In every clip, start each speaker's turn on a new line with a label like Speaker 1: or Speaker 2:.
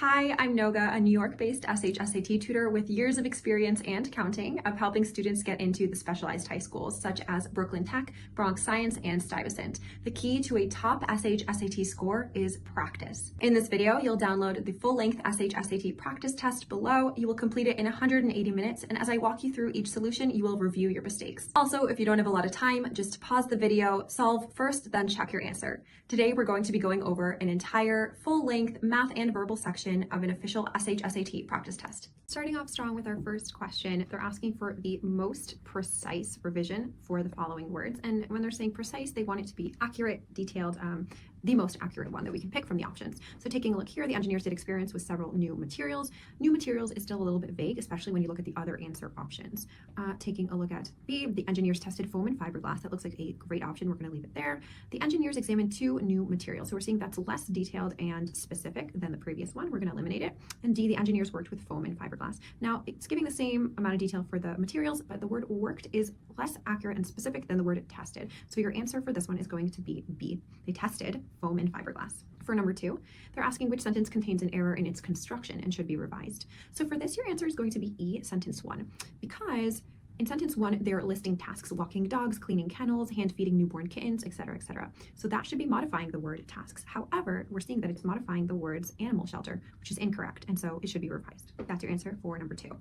Speaker 1: Hi, I'm Noga, a New York-based SHSAT tutor with years of experience and counting of helping students get into the specialized high schools such as Brooklyn Tech, Bronx Science, and Stuyvesant. The key to a top SHSAT score is practice. In this video, you'll download the full-length SHSAT practice test below. You will complete it in 180 minutes, and as I walk you through each solution, you will review your mistakes. Also, if you don't have a lot of time, just pause the video, solve first, then check your answer. Today, we're going to be going over an entire full-length math and verbal section of an official SHSAT practice test. Starting off strong with our first question, they're asking for the most precise revision for the following words. And when they're saying precise, they want it to be accurate, detailed, the most accurate one that we can pick from the options. So taking a look here, the engineers did experience with several new materials. New materials is still a little bit vague, especially when you look at the other answer options. Taking a look at B, the engineers tested foam and fiberglass. That looks like a great option. We're going to leave it there. The engineers examined two new materials. So we're seeing that's less detailed and specific than the previous one. We're going to eliminate it. And D, the engineers worked with foam and fiberglass. Now, it's giving the same amount of detail for the materials, but the word worked is less accurate and specific than the word tested. So your answer for this one is going to be B. They tested foam and fiberglass. For number two, they're asking which sentence contains an error in its construction and should be revised. So for this, your answer is going to be E, sentence one, because in sentence one, they're listing tasks: walking dogs, cleaning kennels, hand feeding newborn kittens, etc., etc. So that should be modifying the word tasks. However, we're seeing that it's modifying the words animal shelter, which is incorrect, and so it should be revised. That's your answer for number two.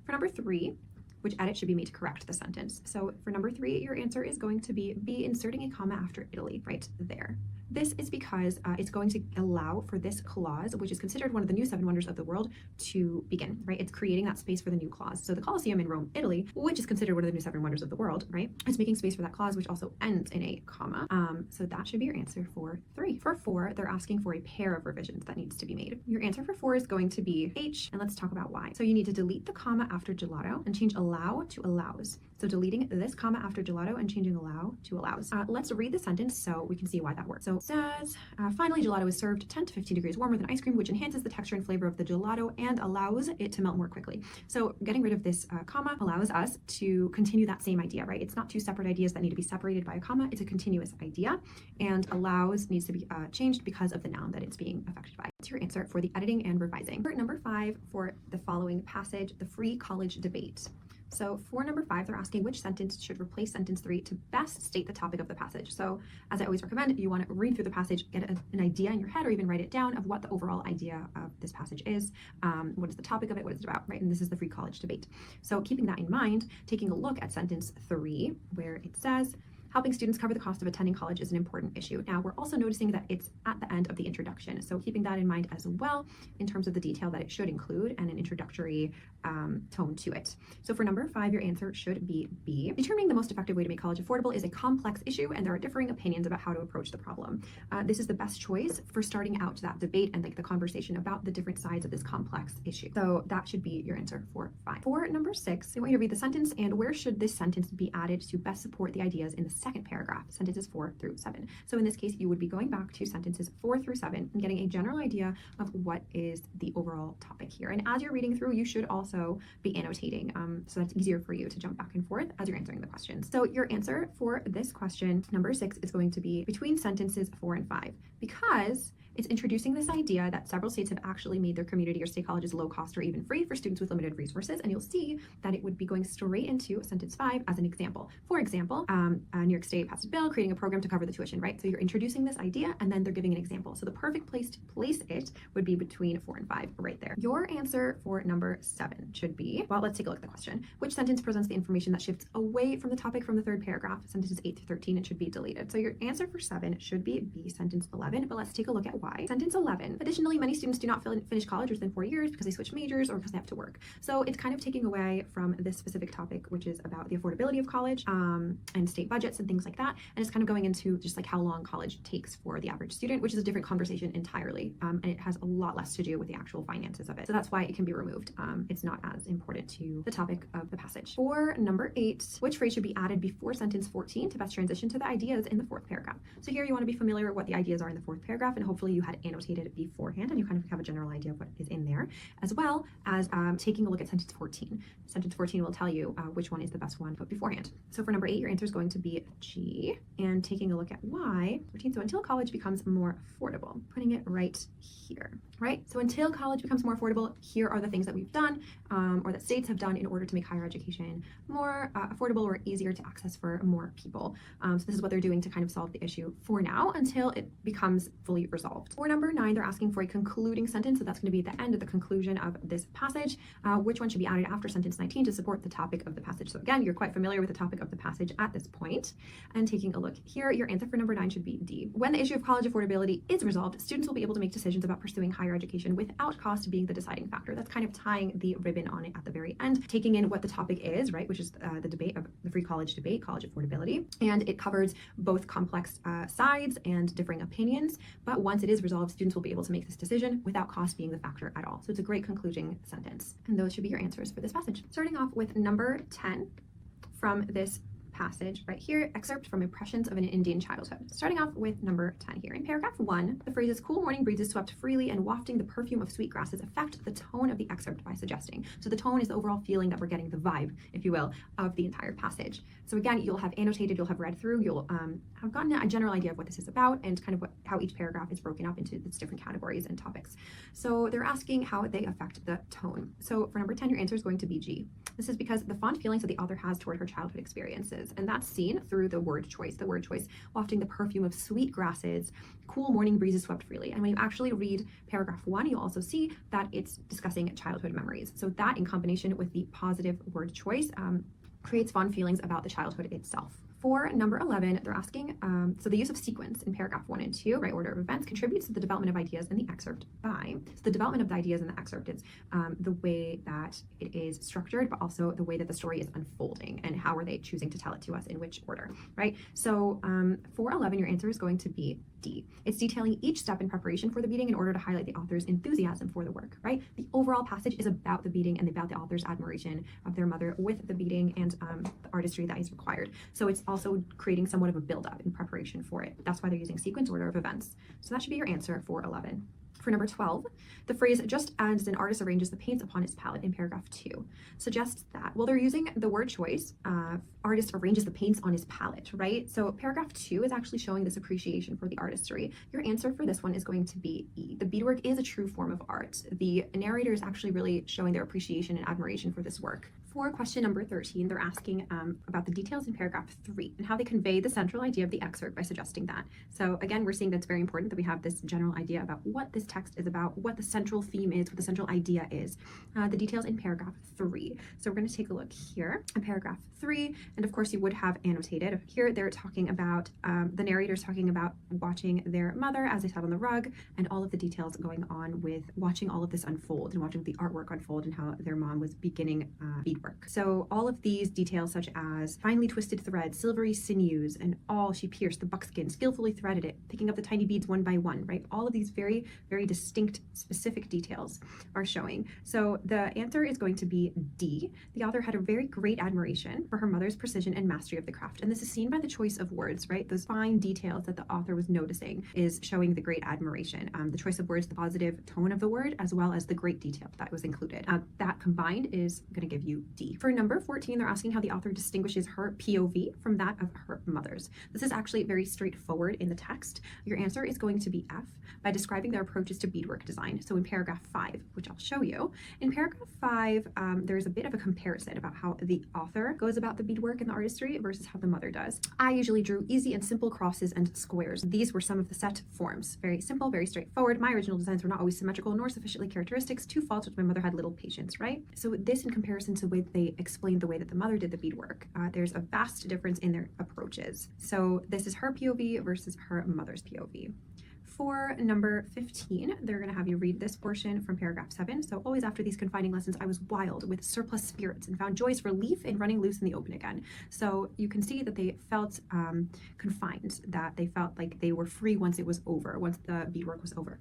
Speaker 1: For number three, which edit should be made to correct the sentence. So for number three, your answer is going to be B, inserting a comma after Italy, right there. This is because it's going to allow for this clause, which is considered one of the new seven wonders of the world, to begin, right? It's creating that space for the new clause. So the Colosseum in Rome, Italy, which is considered one of the new seven wonders of the world, right? It's making space for that clause, which also ends in a comma. So that should be your answer for three. For four, they're asking for a pair of revisions that needs to be made. Your answer for four is going to be H, and let's talk about why. So you need to delete the comma after gelato and change allow to allows. So deleting this comma after gelato and changing allow to allows. Let's read the sentence so we can see why that works. So it says, finally, gelato is served 10 to 15 degrees warmer than ice cream, which enhances the texture and flavor of the gelato and allows it to melt more quickly. So getting rid of this comma allows us to continue that same idea, right? It's not two separate ideas that need to be separated by a comma. It's a continuous idea, and allows needs to be changed because of the noun that it's being affected by. That's your answer for the editing and revising. For number five, for the following passage, the free college debate. So for number five, they're asking which sentence should replace sentence three to best state the topic of the passage. So as I always recommend, you want to read through the passage, get an idea in your head, or even write it down of what the overall idea of this passage is. What is the topic of it? What is it about, right? And this is the free college debate. So keeping that in mind, taking a look at sentence three, where it says, helping students cover the cost of attending college is an important issue. Now, we're also noticing that it's at the end of the introduction. So keeping that in mind as well in terms of the detail that it should include and an introductory tone to it. So for number five, your answer should be B. Determining the most effective way to make college affordable is a complex issue, and there are differing opinions about how to approach the problem. This is the best choice for starting out that debate and like the conversation about the different sides of this complex issue. So that should be your answer for five. For number six, I want you to read the sentence and where should this sentence be added to best support the ideas in the second paragraph, sentences 4 through 7. So in this case, you would be going back to sentences 4 through 7 and getting a general idea of what is the overall topic here. And as you're reading through, you should also be annotating, so that's easier for you to jump back and forth as you're answering the questions. So your answer for this question, number 6, is going to be between sentences 4 and 5, because it's introducing this idea that several states have actually made their community or state colleges low cost or even free for students with limited resources. And you'll see that it would be going straight into sentence 5 as an example. For example, New York State passed a bill creating a program to cover the tuition, right? So you're introducing this idea and then they're giving an example. So the perfect place to place it would be between 4 and 5 right there. Your answer for number 7 should be, well, let's take a look at the question. Which sentence presents the information that shifts away from the topic from the third paragraph? Sentences 8 through 13, it should be deleted. So your answer for 7 should be B, sentence 11, but let's take a look at why. Sentence 11. Additionally, many students do not finish college within 4 years because they switch majors or because they have to work. So it's kind of taking away from this specific topic, which is about the affordability of college and state budgets and things like that. And it's kind of going into just like how long college takes for the average student, which is a different conversation entirely. And it has a lot less to do with the actual finances of it. So that's why it can be removed. It's not as important to the topic of the passage. For number 8, which phrase should be added before sentence 14 to best transition to the ideas in the 4th paragraph? So here you want to be familiar with what the ideas are in the 4th paragraph, and hopefully you had annotated beforehand, and you kind of have a general idea of what is in there, as well as taking a look at sentence 14. Sentence 14 will tell you which one is the best one put beforehand. So for number 8, your answer is going to be G, and taking a look at why. 14, so until college becomes more affordable, putting it right here, right? So until college becomes more affordable, here are the things that we've done, or that states have done in order to make higher education more affordable or easier to access for more people. So this is what they're doing to kind of solve the issue for now until it becomes fully resolved. For number 9, they're asking for a concluding sentence. So that's going to be the end of the conclusion of this passage. Which one should be added after sentence 19 to support the topic of the passage? So again, you're quite familiar with the topic of the passage at this point. And taking a look here, your answer for number 9 should be D. When the issue of college affordability is resolved, students will be able to make decisions about pursuing higher education without cost being the deciding factor. That's kind of tying the ribbon on it at the very end, taking in what the topic is, right, which is the debate of the free college debate, college affordability. And it covers both complex sides and differing opinions. But once it is resolved, students will be able to make this decision without cost being the factor at all. So it's a great concluding sentence. And those should be your answers for this passage. Starting off with number 10 from this passage right here, excerpt from Impressions of an Indian Childhood. Starting off with number 10 here. In paragraph 1, the phrases cool morning breezes swept freely and wafting the perfume of sweet grasses affect the tone of the excerpt by suggesting. So the tone is the overall feeling that we're getting, the vibe, if you will, of the entire passage. So again, you'll have annotated, you'll have read through, you'll have gotten a general idea of what this is about and kind of how each paragraph is broken up into its different categories and topics. So they're asking how they affect the tone. So for number 10, your answer is going to be G. This is because the fond feelings that the author has toward her childhood experiences, and that's seen through the word choice. The word choice, wafting the perfume of sweet grasses, cool morning breezes swept freely. And when you actually read paragraph 1, you'll also see that it's discussing childhood memories. So that in combination with the positive word choice creates fond feelings about the childhood itself. For number 11, they're asking, so the use of sequence in paragraph 1 and 2, right, order of events, contributes to the development of ideas in the excerpt by, so the development of the ideas in the excerpt is the way that it is structured, but also the way that the story is unfolding and how are they choosing to tell it to us in which order, right? So for 11, your answer is going to be D. It's detailing each step in preparation for the beating in order to highlight the author's enthusiasm for the work, right? The overall passage is about the beating and about the author's admiration of their mother with the beating and the artistry that is required. So it's also creating somewhat of a build-up in preparation for it. That's why they're using sequence order of events. So that should be your answer for 11. For number 12, the phrase just as an artist arranges the paints upon his palette in paragraph 2 suggests that, well, they're using the word choice, artist arranges the paints on his palette, right? So paragraph 2 is actually showing this appreciation for the artistry. Your answer for this one is going to be E. The beadwork is a true form of art. The narrator is actually really showing their appreciation and admiration for this work. For question number 13, they're asking about the details in paragraph 3 and how they convey the central idea of the excerpt by suggesting that. So again, we're seeing that's very important that we have this general idea about what this text is about, what the central theme is, what the central idea is. The details in paragraph 3. So we're going to take a look here at paragraph 3, and of course you would have annotated. Here they're talking about, the narrator's talking about watching their mother as they sat on the rug and all of the details going on with watching all of this unfold and watching the artwork unfold and how their mom was beginning beadwork. So all of these details such as finely twisted thread, silvery sinews, and all she pierced the buckskin, skillfully threaded it, picking up the tiny beads one by one, right? All of these very, very distinct, specific details are showing. So the answer is going to be D. The author had a very great admiration for her mother's precision and mastery of the craft. And this is seen by the choice of words, right? Those fine details that the author was noticing is showing the great admiration. The choice of words, the positive tone of the word, as well as the great detail that was included. That combined is going to give you D. For number 14, they're asking how the author distinguishes her POV from that of her mother's. This is actually very straightforward in the text. Your answer is going to be F, by describing their approaches to beadwork design. So in paragraph 5, which I'll show you, in paragraph 5, there's a bit of a comparison about how the author goes about the beadwork and the artistry versus how the mother does. I usually drew easy and simple crosses and squares. These were some of the set forms. Very simple, very straightforward. My original designs were not always symmetrical nor sufficiently characteristics, two faults which my mother had little patience, right? So this in comparison to the way they explained the way that the mother did the beadwork, there's a vast difference in their approaches. So this is her POV versus her mother's POV. For number 15, they're going to have you read this portion from paragraph 7. So always after these confining lessons, I was wild with surplus spirits and found joyous relief in running loose in the open again. So you can see that they felt confined, that they felt like they were free once it was over, once the beadwork was over.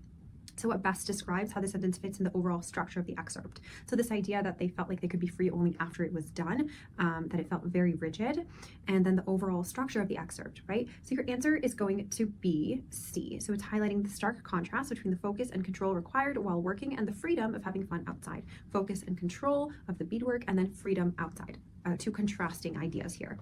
Speaker 1: So what best describes how the sentence fits in the overall structure of the excerpt. So this idea that they felt like they could be free only after it was done, that it felt very rigid, and then the overall structure of the excerpt, right? So your answer is going to be C. So it's highlighting the stark contrast between the focus and control required while working and the freedom of having fun outside. Focus and control of the beadwork, and then freedom outside. Two contrasting ideas here.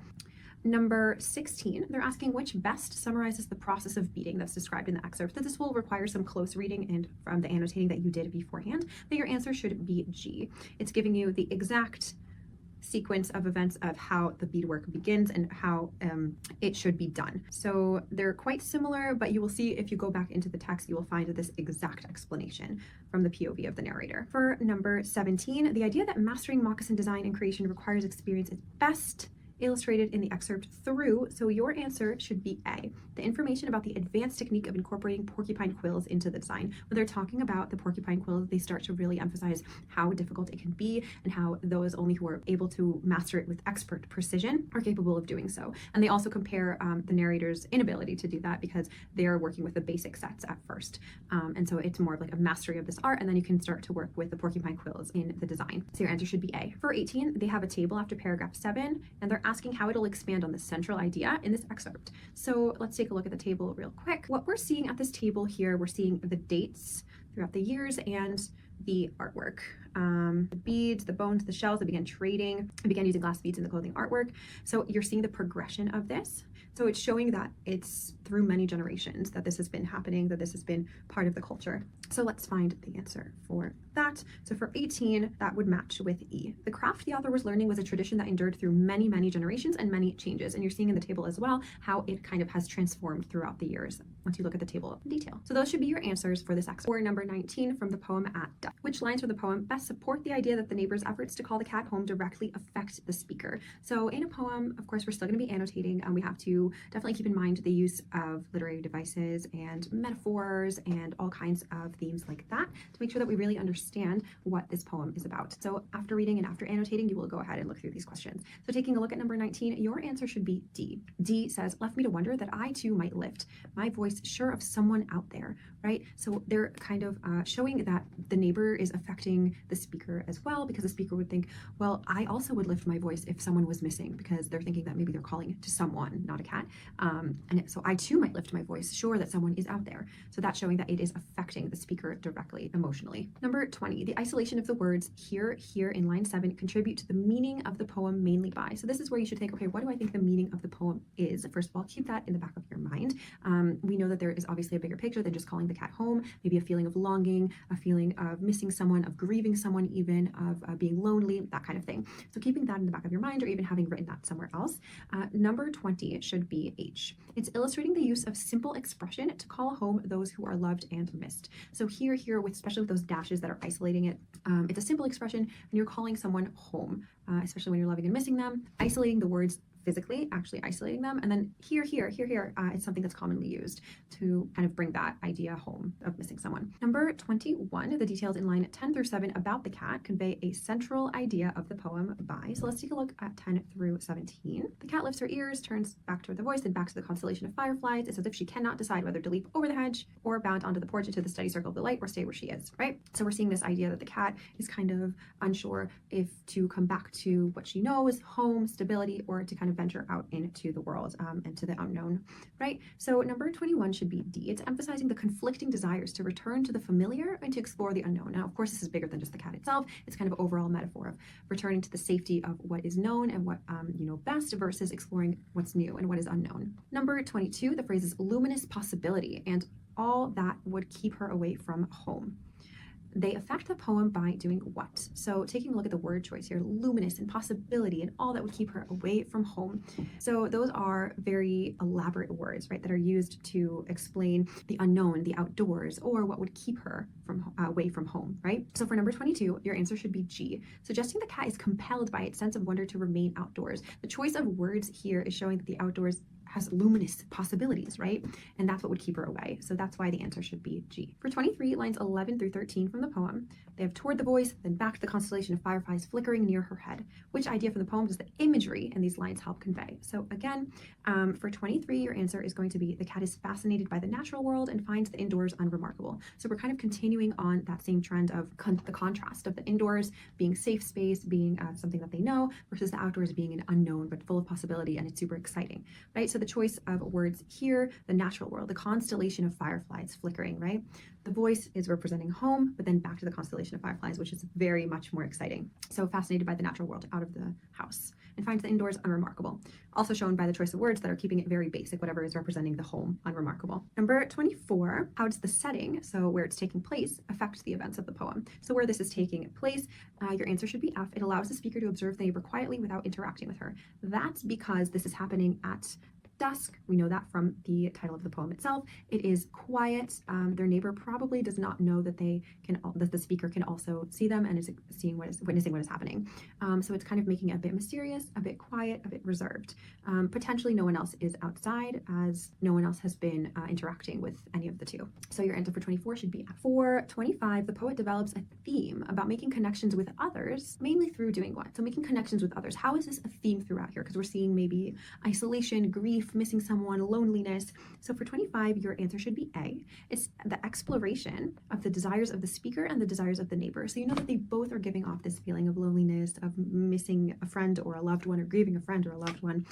Speaker 1: Number 16, they're asking which best summarizes the process of beading that's described in the excerpt. That this will require some close reading and from the annotating that you did beforehand, but your answer should be G. It's giving you the exact sequence of events of how the beadwork begins and how it should be done. So they're quite similar, but you will see if you go back into the text, you will find this exact explanation from the POV of the narrator. For number 17, the idea that mastering moccasin design and creation requires experience is best illustrated in the excerpt through, so your answer should be A, the information about the advanced technique of incorporating porcupine quills into the design. When they're talking about the porcupine quills, they start to really emphasize how difficult it can be and how those only who are able to master it with expert precision are capable of doing so. And they also compare the narrator's inability to do that because they are working with the basic sets at first. And so it's more of like a mastery of this art, and then you can start to work with the porcupine quills in the design. So your answer should be A. For 18, they have a table after paragraph 7, and they're asking how it'll expand on the central idea in this excerpt. So let's take a look at the table real quick. What we're seeing at this table here, we're seeing the dates throughout the years and the artwork. The beads, the bones, the shells, they began trading. They began using glass beads in the clothing artwork. So you're seeing the progression of this. So it's showing that it's through many generations that this has been happening, that this has been part of the culture. So let's find the answer for that. So for 18, that would match with E. The craft the author was learning was a tradition that endured through many, many generations and many changes. And you're seeing in the table as well how it kind of has transformed throughout the years once you look at the table in detail. So those should be your answers for this excerpt. For number 19 from the poem At Dusk. Which lines from the poem best support the idea that the neighbor's efforts to call the cat home directly affect the speaker? So in a poem, of course, we're still going to be annotating, and we have to definitely keep in mind the use of literary devices and metaphors and all kinds of themes like that to make sure that we really understand what this poem is about. So after reading and after annotating, you will go ahead and look through these questions. So taking a look at number 19, your answer should be D. D says, left me to wonder that I too might lift my voice sure of someone out there, right? So they're kind of showing that the neighbor is affecting the speaker as well, because the speaker would think, well, I also would lift my voice if someone was missing, because they're thinking that maybe they're calling to someone, not a cat. And so I too might lift my voice, sure that someone is out there. So that's showing that it is affecting the speaker directly, emotionally. Number 20, the isolation of the words here, here in line 7 contribute to the meaning of the poem mainly by. So this is where you should think, okay, what do I think the meaning of the poem is? First of all, keep that in the back of your mind. We know that there is obviously a bigger picture than just calling the cat home, maybe a feeling of longing, a feeling of missing someone, of grieving someone even, of being lonely, that kind of thing. So keeping that in the back of your mind, or even having written that somewhere else. Number 20 should be H. It's illustrating the use of simple expression to call home those who are loved and missed. So here, especially with those dashes that are isolating it, it's a simple expression, and you're calling someone home, especially when you're loving and missing them, isolating the words physically, actually isolating them, and then here, it's something that's commonly used to kind of bring that idea home of missing someone. Number 21, the details in line 10 through 7 about the cat convey a central idea of the poem by. So let's take a look at 10 through 17. The cat lifts her ears, turns back toward the voice, and back to the constellation of fireflies. It's as if she cannot decide whether to leap over the hedge or bound onto the porch into the steady circle of the light or stay where she is, right? So we're seeing this idea that the cat is kind of unsure if to come back to what she knows, home, stability, or to kind of venture out into the world and to the unknown, right? So number 21 should be D. It's emphasizing the conflicting desires to return to the familiar and to explore the unknown. Now, of course, this is bigger than just the cat itself. It's kind of overall metaphor of returning to the safety of what is known and what you know best versus exploring what's new and what is unknown. Number 22, the phrase is luminous possibility, and all that would keep her away from home. They affect the poem by doing what? So taking a look at the word choice here, luminous and possibility and all that would keep her away from home. So those are very elaborate words, right, that are used to explain the unknown, the outdoors, or what would keep her from away from home, right? So for number 22, your answer should be G, suggesting the cat is compelled by its sense of wonder to remain outdoors. The choice of words here is showing that the outdoors has luminous possibilities, right? And that's what would keep her away. So that's why the answer should be G. For 23, lines 11 through 13 from the poem, they have toward the voice, then back to the constellation of fireflies flickering near her head. Which idea from the poem does the imagery in these lines help convey? So again, for 23, your answer is going to be the cat is fascinated by the natural world and finds the indoors unremarkable. So we're kind of continuing on that same trend of the contrast of the indoors being safe space, being something that they know, versus the outdoors being an unknown but full of possibility, and it's super exciting, right? So the choice of words here, the natural world, the constellation of fireflies flickering, right? The voice is representing home, but then back to the constellation of fireflies, which is very much more exciting. So fascinated by the natural world out of the house and finds the indoors unremarkable. Also shown by the choice of words that are keeping it very basic, whatever is representing the home unremarkable. Number 24, how does the setting, so where it's taking place, affect the events of the poem? So where this is taking place, your answer should be F. It allows the speaker to observe the neighbor quietly without interacting with her. That's because this is happening at dusk. We know that from the title of the poem itself. It is quiet. Their neighbor probably does not know that that the speaker can also see them and is witnessing what is happening. So it's kind of making it a bit mysterious, a bit quiet, a bit reserved. Potentially no one else is outside, as no one else has been interacting with any of the two. So your answer for 24 should be F. For 25, the poet develops a theme about making connections with others, mainly through doing what? So making connections with others. How is this a theme throughout here? Because we're seeing maybe isolation, grief, missing someone, loneliness. So for 25, your answer should be A. It's the exploration of the desires of the speaker and the desires of the neighbor. So you know that they both are giving off this feeling of loneliness, of missing a friend or a loved one, or grieving a friend or a loved one.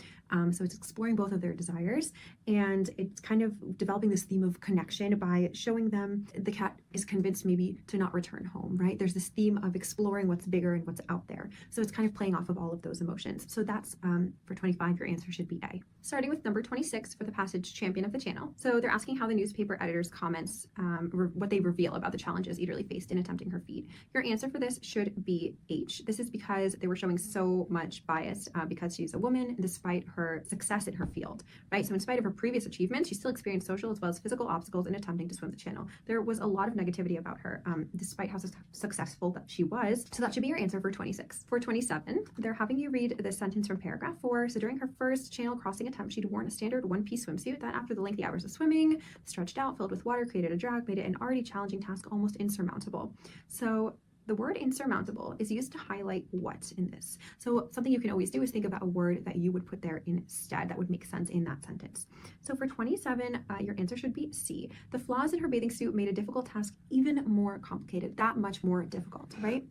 Speaker 1: So it's exploring both of their desires, and it's kind of developing this theme of connection by showing them the cat is convinced maybe to not return home, right? There's this theme of exploring what's bigger and what's out there. So it's kind of playing off of all of those emotions. So that's for 25, your answer should be A. Starting with number 26 for the passage Champion of the Channel. So they're asking how the newspaper editor's comments, what they reveal about the challenges Ederle faced in attempting her feat. Your answer for this should be H. This is because they were showing so much bias because she's a woman, despite her success in her field, right? So in spite of her previous achievements, she still experienced social as well as physical obstacles in attempting to swim the channel. There was a lot of negativity about her, despite how successful that she was. So that should be your answer for 26. For 27, they're having you read this sentence from paragraph 4. So during her first channel crossing attempt, she'd worn a standard one-piece swimsuit that, after the lengthy hours of swimming, stretched out, filled with water, created a drag, made it an already challenging task almost insurmountable. So the word insurmountable is used to highlight what in this. So something you can always do is think about a word that you would put there instead that would make sense in that sentence. So for 27, your answer should be C. The flaws in her bathing suit made a difficult task even more complicated, that much more difficult, right?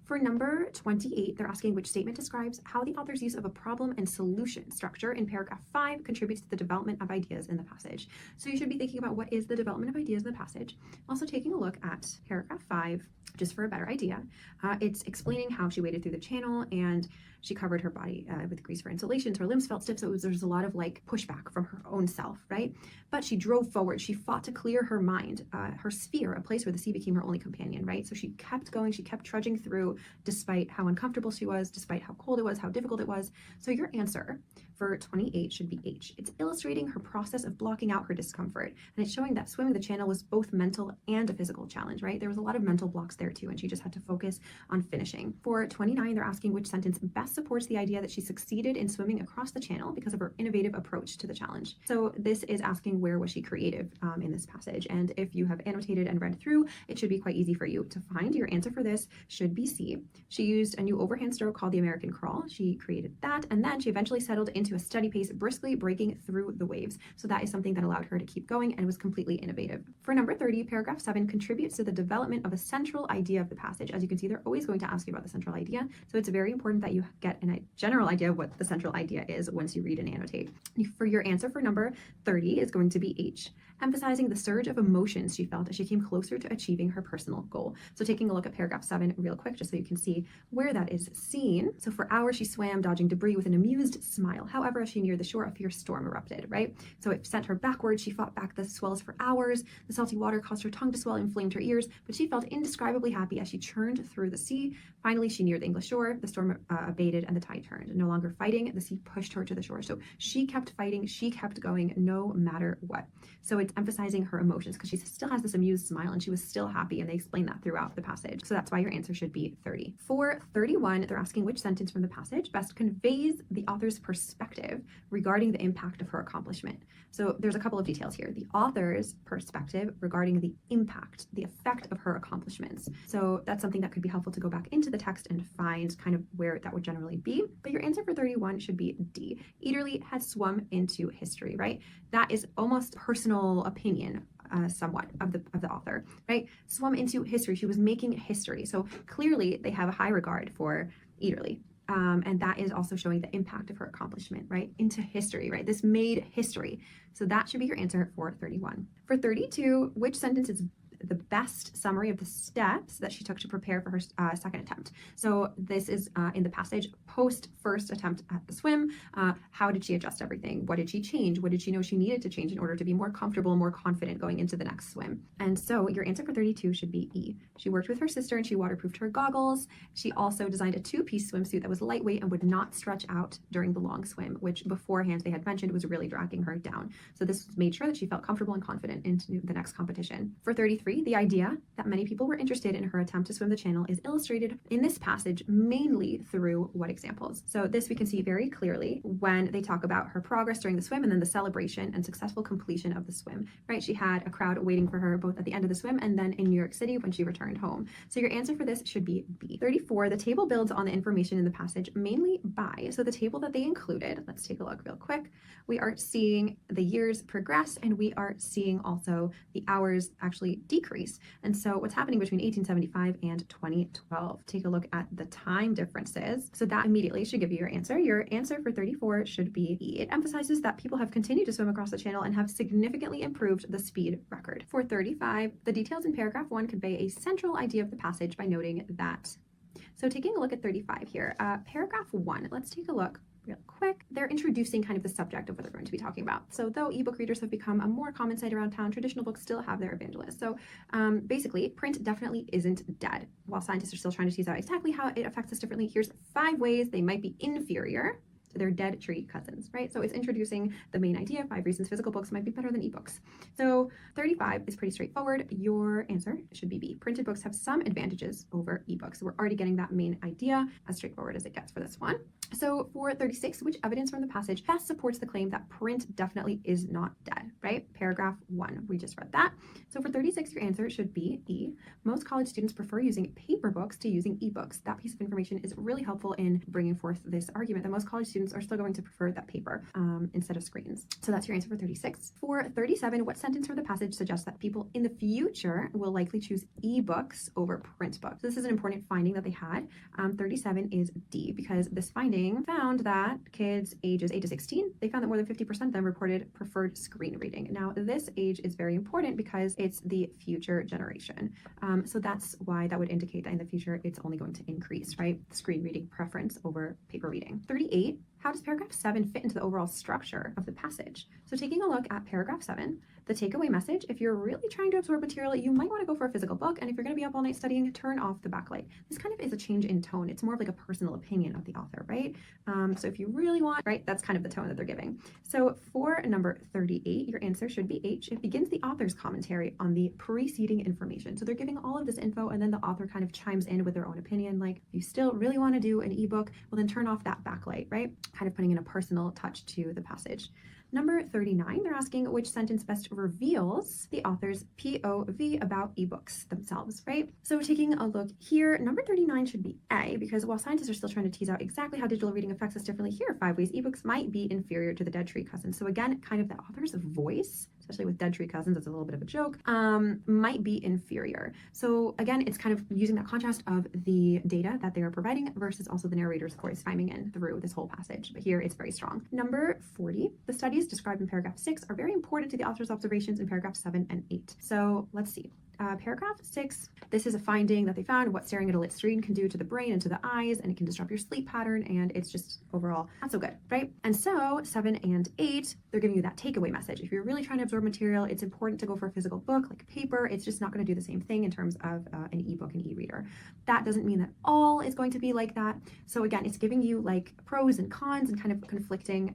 Speaker 1: For number 28, they're asking which statement describes how the author's use of a problem and solution structure in paragraph 5 contributes to the development of ideas in the passage. So you should be thinking about what is the development of ideas in the passage. Also taking a look at paragraph 5, just for a better idea. It's explaining how she waded through the channel and she covered her body with grease for insulation, so her limbs felt stiff, so there's a lot of like pushback from her own self, right? But she drove forward. She fought to clear her mind, her sphere, a place where the sea became her only companion, right? So she kept going, she kept trudging through despite how uncomfortable she was, despite how cold it was, how difficult it was. So your answer for 28 should be H. It's illustrating her process of blocking out her discomfort, and it's showing that swimming the channel was both mental and a physical challenge, right? There was a lot of mental blocks there too, and she just had to focus on finishing. For 29, they're asking which sentence best supports the idea that she succeeded in swimming across the channel because of her innovative approach to the challenge. So this is asking where was she creative in this passage, and if you have annotated and read through, it should be quite easy for you to find. Your answer for this should be C. She used a new overhand stroke called the American crawl. She created that, and then she eventually settled into a steady pace, briskly breaking through the waves. So that is something that allowed her to keep going and was completely innovative. For number 30, paragraph 7 contributes to the development of a central idea of the passage. As you can see, they're always going to ask you about the central idea, so it's very important that you get a general idea of what the central idea is once you read and annotate. For your answer for number 30 is going to be H, emphasizing the surge of emotions she felt as she came closer to achieving her personal goal. So taking a look at paragraph 7 real quick, just so you can see where that is seen. So for hours she swam, dodging debris with an amused smile. However, as she neared the shore, a fierce storm erupted, right? So it sent her backwards. She fought back the swells for hours. The salty water caused her tongue to swell, inflamed her ears, but she felt indescribably happy as she churned through the sea. Finally, she neared the English shore. The storm abated and the tide turned. No longer fighting, the sea pushed her to the shore. So she kept fighting. She kept going no matter what. So it's it's emphasizing her emotions because she still has this amused smile and she was still happy, and they explain that throughout the passage. So that's why your answer should be 30. For 31, they're asking which sentence from the passage best conveys the author's perspective regarding the impact of her accomplishment. So there's a couple of details here. The author's perspective regarding the impact, the effect of her accomplishments. So that's something that could be helpful to go back into the text and find kind of where that would generally be. But your answer for 31 should be D. Ederle has swum into history, right? That is almost personal opinion. Somewhat of the author, right? Swum into history. She was making history. So clearly they have a high regard for Ederle. And that is also showing the impact of her accomplishment, right? Into history, right? This made history. So that should be your answer for 31. For 32, which sentence is the best summary of the steps that she took to prepare for her second attempt? So this is in the passage post first attempt at the swim. How did she adjust everything? What did she change? What did she know she needed to change in order to be more comfortable, more confident going into the next swim? And so your answer for 32 should be E. She worked with her sister and she waterproofed her goggles. She also designed a two-piece swimsuit that was lightweight and would not stretch out during the long swim, which beforehand they had mentioned was really dragging her down. So this made sure that she felt comfortable and confident into the next competition. For 33, the idea that many people were interested in her attempt to swim the channel is illustrated in this passage mainly through what examples? So this we can see very clearly when they talk about her progress during the swim and then the celebration and successful completion of the swim, right? She had a crowd waiting for her both at the end of the swim and then in New York City when she returned home. So your answer for this should be B. 34, the table builds on the information in the passage mainly by, so the table that they included, let's take a look real quick. We are seeing the years progress and we are seeing also the hours actually decrease. And so what's happening between 1875 and 2012? Take a look at the time differences. So that immediately should give you your answer. Your answer for 34 should be E. It emphasizes that people have continued to swim across the channel and have significantly improved the speed record. For 35, the details in paragraph 1 convey a central idea of the passage by noting that. So taking a look at 35 here, paragraph 1, let's take a look real quick. They're introducing kind of the subject of what they're going to be talking about. So though ebook readers have become a more common sight around town, traditional books still have their evangelists. So basically, print definitely isn't dead. While scientists are still trying to tease out exactly how it affects us differently, here's 5 ways they might be inferior to their dead tree cousins, right? So it's introducing the main idea, 5 reasons physical books might be better than ebooks. So 35 is pretty straightforward. Your answer should be B. Printed books have some advantages over ebooks. So we're already getting that main idea as straightforward as it gets for this one. So for 36, which evidence from the passage best supports the claim that print definitely is not dead, right? Paragraph 1, we just read that. So for 36, your answer should be E. Most college students prefer using paper books to using ebooks. That piece of information is really helpful in bringing forth this argument that most college students are still going to prefer that paper instead of screens. So that's your answer for 36. For 37, what sentence from the passage suggests that people in the future will likely choose ebooks over print books? So this is an important finding that they had. 37 is D, because this finding found that kids ages 8 to 16, they found that more than 50% of them reported preferred screen reading. Now, this age is very important because it's the future generation. So that's why that would indicate that in the future, it's only going to increase, right? Screen reading preference over paper reading. 38, how does paragraph 7 fit into the overall structure of the passage? So taking a look at paragraph 7, the takeaway message, if you're really trying to absorb material, you might want to go for a physical book. And if you're going to be up all night studying, turn off the backlight. This kind of is a change in tone. It's more of like a personal opinion of the author, right? So if you really want, right, that's kind of the tone that they're giving. So for number 38, your answer should be H. It begins the author's commentary on the preceding information. So they're giving all of this info and then the author kind of chimes in with their own opinion. Like, if you still really want to do an ebook, well then turn off that backlight, right? Kind of putting in a personal touch to the passage. Number 39, they're asking which sentence best reveals the author's POV about ebooks themselves, right? So taking a look here, number 39 should be A, because while scientists are still trying to tease out exactly how digital reading affects us differently, here are 5 ways ebooks might be inferior to the dead tree cousins. So again, kind of the author's voice, especially with dead tree cousins, it's a little bit of a joke, might be inferior. So again, it's kind of using that contrast of the data that they are providing versus also the narrator's voice chiming in through this whole passage. But here it's very strong. Number 40, the studies described in paragraph 6 are very important to the author's observations in paragraph 7 and 8. So let's see. Paragraph 6, this is a finding that they found what staring at a lit screen can do to the brain and to the eyes, and it can disrupt your sleep pattern, and it's just overall not so good, right? And so 7 and 8, they're giving you that takeaway message. If you're really trying to absorb material, it's important to go for a physical book like paper. It's just not going to do the same thing in terms of an ebook and e-reader. That doesn't mean that all is going to be like that. So again, it's giving you like pros and cons and kind of conflicting,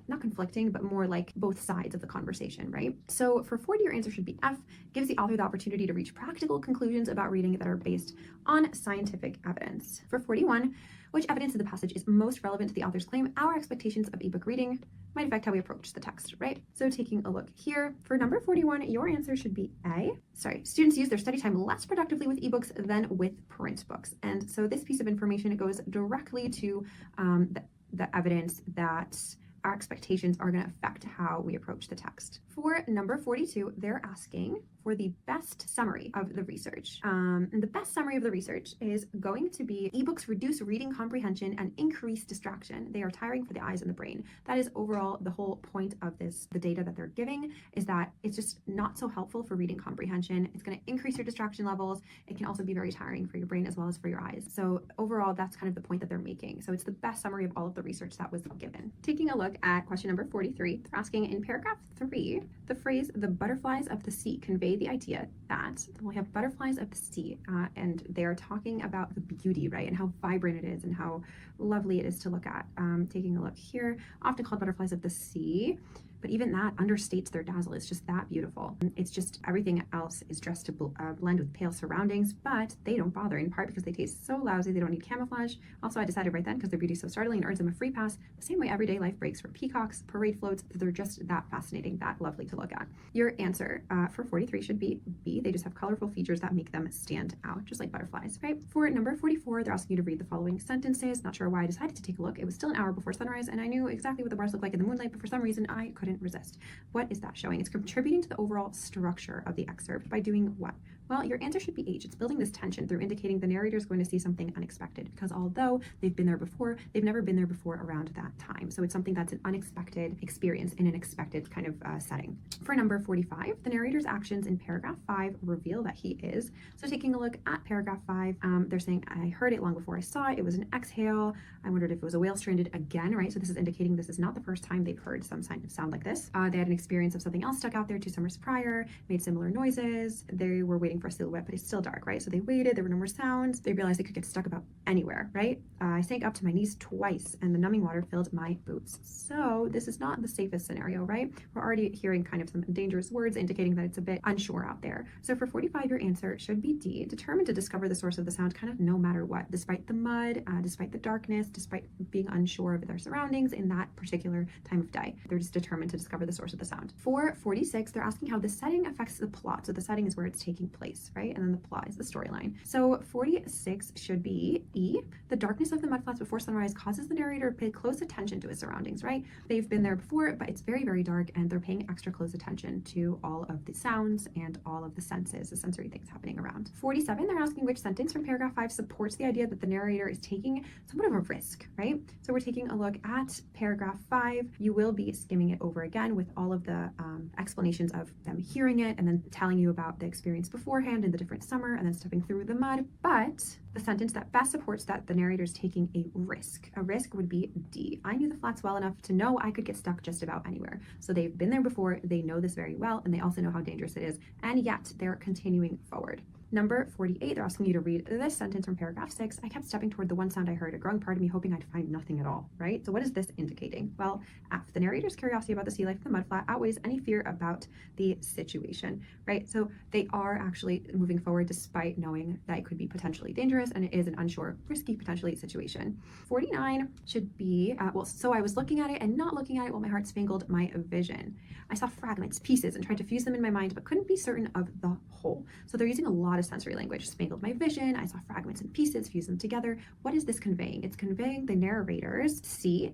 Speaker 1: not conflicting, but more like both sides of the conversation, right? So for 40, your answer should be F, gives the author the opportunity to reach practical conclusions about reading that are based on scientific evidence. For 41, which evidence in the passage is most relevant to the author's claim our expectations of ebook reading might affect how we approach the text, right? So taking a look here, for number 41, your answer should be A. Students use their study time less productively with ebooks than with print books. And so this piece of information, it goes directly to the evidence that our expectations are going to affect how we approach the text. For number 42, they're asking for the best summary of the research. And the best summary of the research is going to be ebooks reduce reading comprehension and increase distraction. They are tiring for the eyes and the brain. That is overall the whole point of this, the data that they're giving, is that it's just not so helpful for reading comprehension. It's going to increase your distraction levels. It can also be very tiring for your brain as well as for your eyes. So overall, that's kind of the point that they're making. So it's the best summary of all of the research that was given. Taking a look at question number 43, they're asking in paragraph 3, the phrase, the butterflies of the sea, convey the idea that we have butterflies of the sea, and they are talking about the beauty, right, and how vibrant it is and how lovely it is to look at. Taking a look here, often called butterflies of the sea, but even that understates their dazzle. It's just that beautiful. It's just everything else is dressed to blend with pale surroundings, but they don't bother, in part because they taste so lousy, they don't need camouflage. Also, I decided right then, because their beauty is so startling and earns them a free pass, the same way everyday life breaks for peacocks, parade floats, they're just that fascinating, that lovely to look at. Your answer for 43 should be B. They just have colorful features that make them stand out, just like butterflies, right? For number 44, they're asking you to read the following sentences. Not sure why I decided to take a look. It was still an hour before sunrise, and I knew exactly what the bars looked like in the moonlight, but for some reason, I couldn't resist. What is that showing? It's contributing to the overall structure of the excerpt by doing what? Well, your answer should be H. It's building this tension through indicating the narrator is going to see something unexpected, because although they've been there before, they've never been there before around that time. So it's something that's an unexpected experience in an expected kind of setting. For number 45, the narrator's actions in paragraph 5 reveal that he is. So taking a look at paragraph 5, they're saying, I heard it long before I saw it. It was an exhale. I wondered if it was a whale stranded again, right? So this is indicating this is not the first time they've heard some sound like this. They had an experience of something else stuck out there 2 summers prior, made similar noises. They were waiting for a silhouette, but it's still dark, right? So they waited, there were no more sounds. They realized they could get stuck about anywhere, right? I sank up to my knees twice and the numbing water filled my boots. So this is not the safest scenario, right? We're already hearing kind of some dangerous words indicating that it's a bit unsure out there. So for 45, your answer should be D, determined to discover the source of the sound kind of no matter what, despite the mud, despite the darkness, despite being unsure of their surroundings in that particular time of day. They're just determined to discover the source of the sound. For 46, they're asking how the setting affects the plot. So the setting is where it's taking place, right? And then the plot is the storyline. So 46 should be E. The darkness of the mudflats before sunrise causes the narrator to pay close attention to his surroundings, right? They've been there before, but it's very, very dark, and they're paying extra close attention to all of the sounds and all of the senses, the sensory things happening around. 47, they're asking which sentence from paragraph 5 supports the idea that the narrator is taking somewhat of a risk, right? So we're taking a look at paragraph 5. You will be skimming it over again with all of the explanations of them hearing it and then telling you about the experience beforehand in the different summer and then stepping through the mud. But the sentence that best supports that the narrator is taking a risk. A risk would be D. I knew the flats well enough to know I could get stuck just about anywhere. So they've been there before, they know this very well, and they also know how dangerous it is, and yet they're continuing forward. Number 48, they're asking you to read this sentence from paragraph 6. I kept stepping toward the one sound I heard, a growing part of me hoping I'd find nothing at all, right? So what is this indicating? Well, F, the narrator's curiosity about the sea life in the mudflat outweighs any fear about the situation, right? So they are actually moving forward despite knowing that it could be potentially dangerous and it is an unsure, risky, potentially situation. 49 should be, so I was looking at it and not looking at it while my heart spangled my vision. I saw fragments, pieces, and tried to fuse them in my mind, but couldn't be certain of the whole. So they're using a lot of sensory language. Spangled my vision, I saw fragments and pieces, fused them together. What is this conveying? It's conveying the narrator's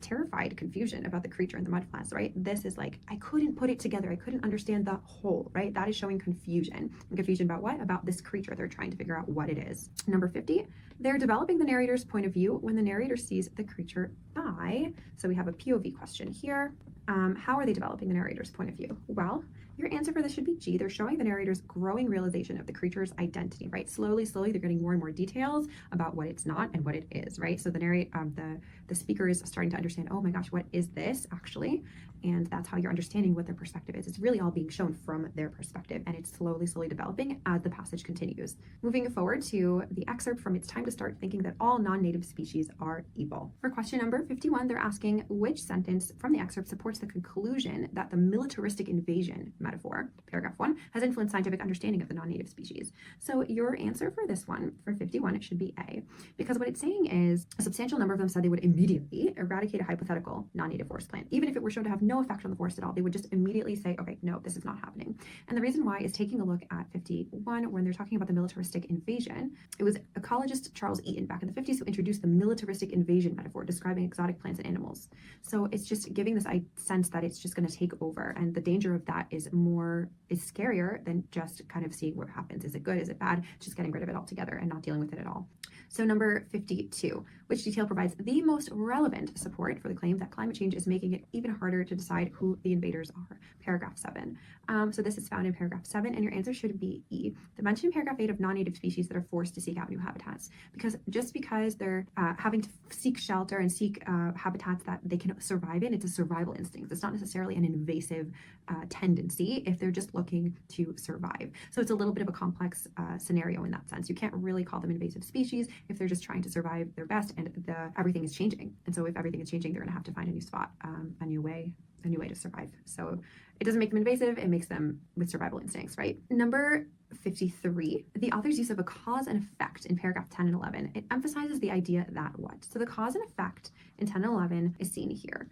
Speaker 1: terrified confusion about the creature in the mudflats, right? This is like, I couldn't put it together. I couldn't understand the whole, right? That is showing confusion. And confusion about what? About this creature. They're trying to figure out what it is. Number 50, they're developing the narrator's point of view when the narrator sees the creature die. So we have a POV question here. How are they developing the narrator's point of view? Well, your answer for this should be G. They're showing the narrator's growing realization of the creature's identity, right? Slowly, they're getting more and more details about what it's not and what it is, right? So the speaker is starting to understand, oh my gosh, what is this actually? And that's how you're understanding what their perspective is. It's really all being shown from their perspective, and it's slowly developing as the passage continues. Moving forward to the excerpt from It's Time to Start Thinking That All Non-Native Species Are Evil. For question number 51, they're asking which sentence from the excerpt supports the conclusion that the militaristic invasion metaphor, paragraph 1, has influenced scientific understanding of the non-native species. So your answer for this one, for 51, it should be A, because what it's saying is a substantial number of them said they would immediately eradicate a hypothetical non-native forest plant. Even if it were shown to have no effect on the forest at all, they would just immediately say, okay, no, this is not happening. And the reason why is taking a look at 51, when they're talking about the militaristic invasion, it was ecologist Charles Eaton back in the 50s who introduced the militaristic invasion metaphor, describing exotic plants and animals. So it's just giving this sense that it's just going to take over, and the danger of that is scarier than just kind of seeing what happens. Is it good? Is it bad? Just getting rid of it altogether and not dealing with it at all. So number 52, which detail provides the most relevant support for the claim that climate change is making it even harder to decide who the invaders are? Paragraph 7. So this is found in paragraph 7, and your answer should be E. The mention in paragraph 8 of non-native species that are forced to seek out new habitats, because just because they're having to seek shelter and seek habitats that they can survive in, it's a survival instinct. It's not necessarily an invasive tendency if they're just looking to survive. So it's a little bit of a complex scenario in that sense. You can't really call them invasive species if they're just trying to survive their best, and everything is changing. And so if everything is changing, they're going to have to find a new spot, a new way to survive. So it doesn't make them invasive, it makes them with survival instincts, right? Number 53, the author's use of a cause and effect in paragraph 10 and 11, it emphasizes the idea that what? So the cause and effect in 10 and 11 is seen here.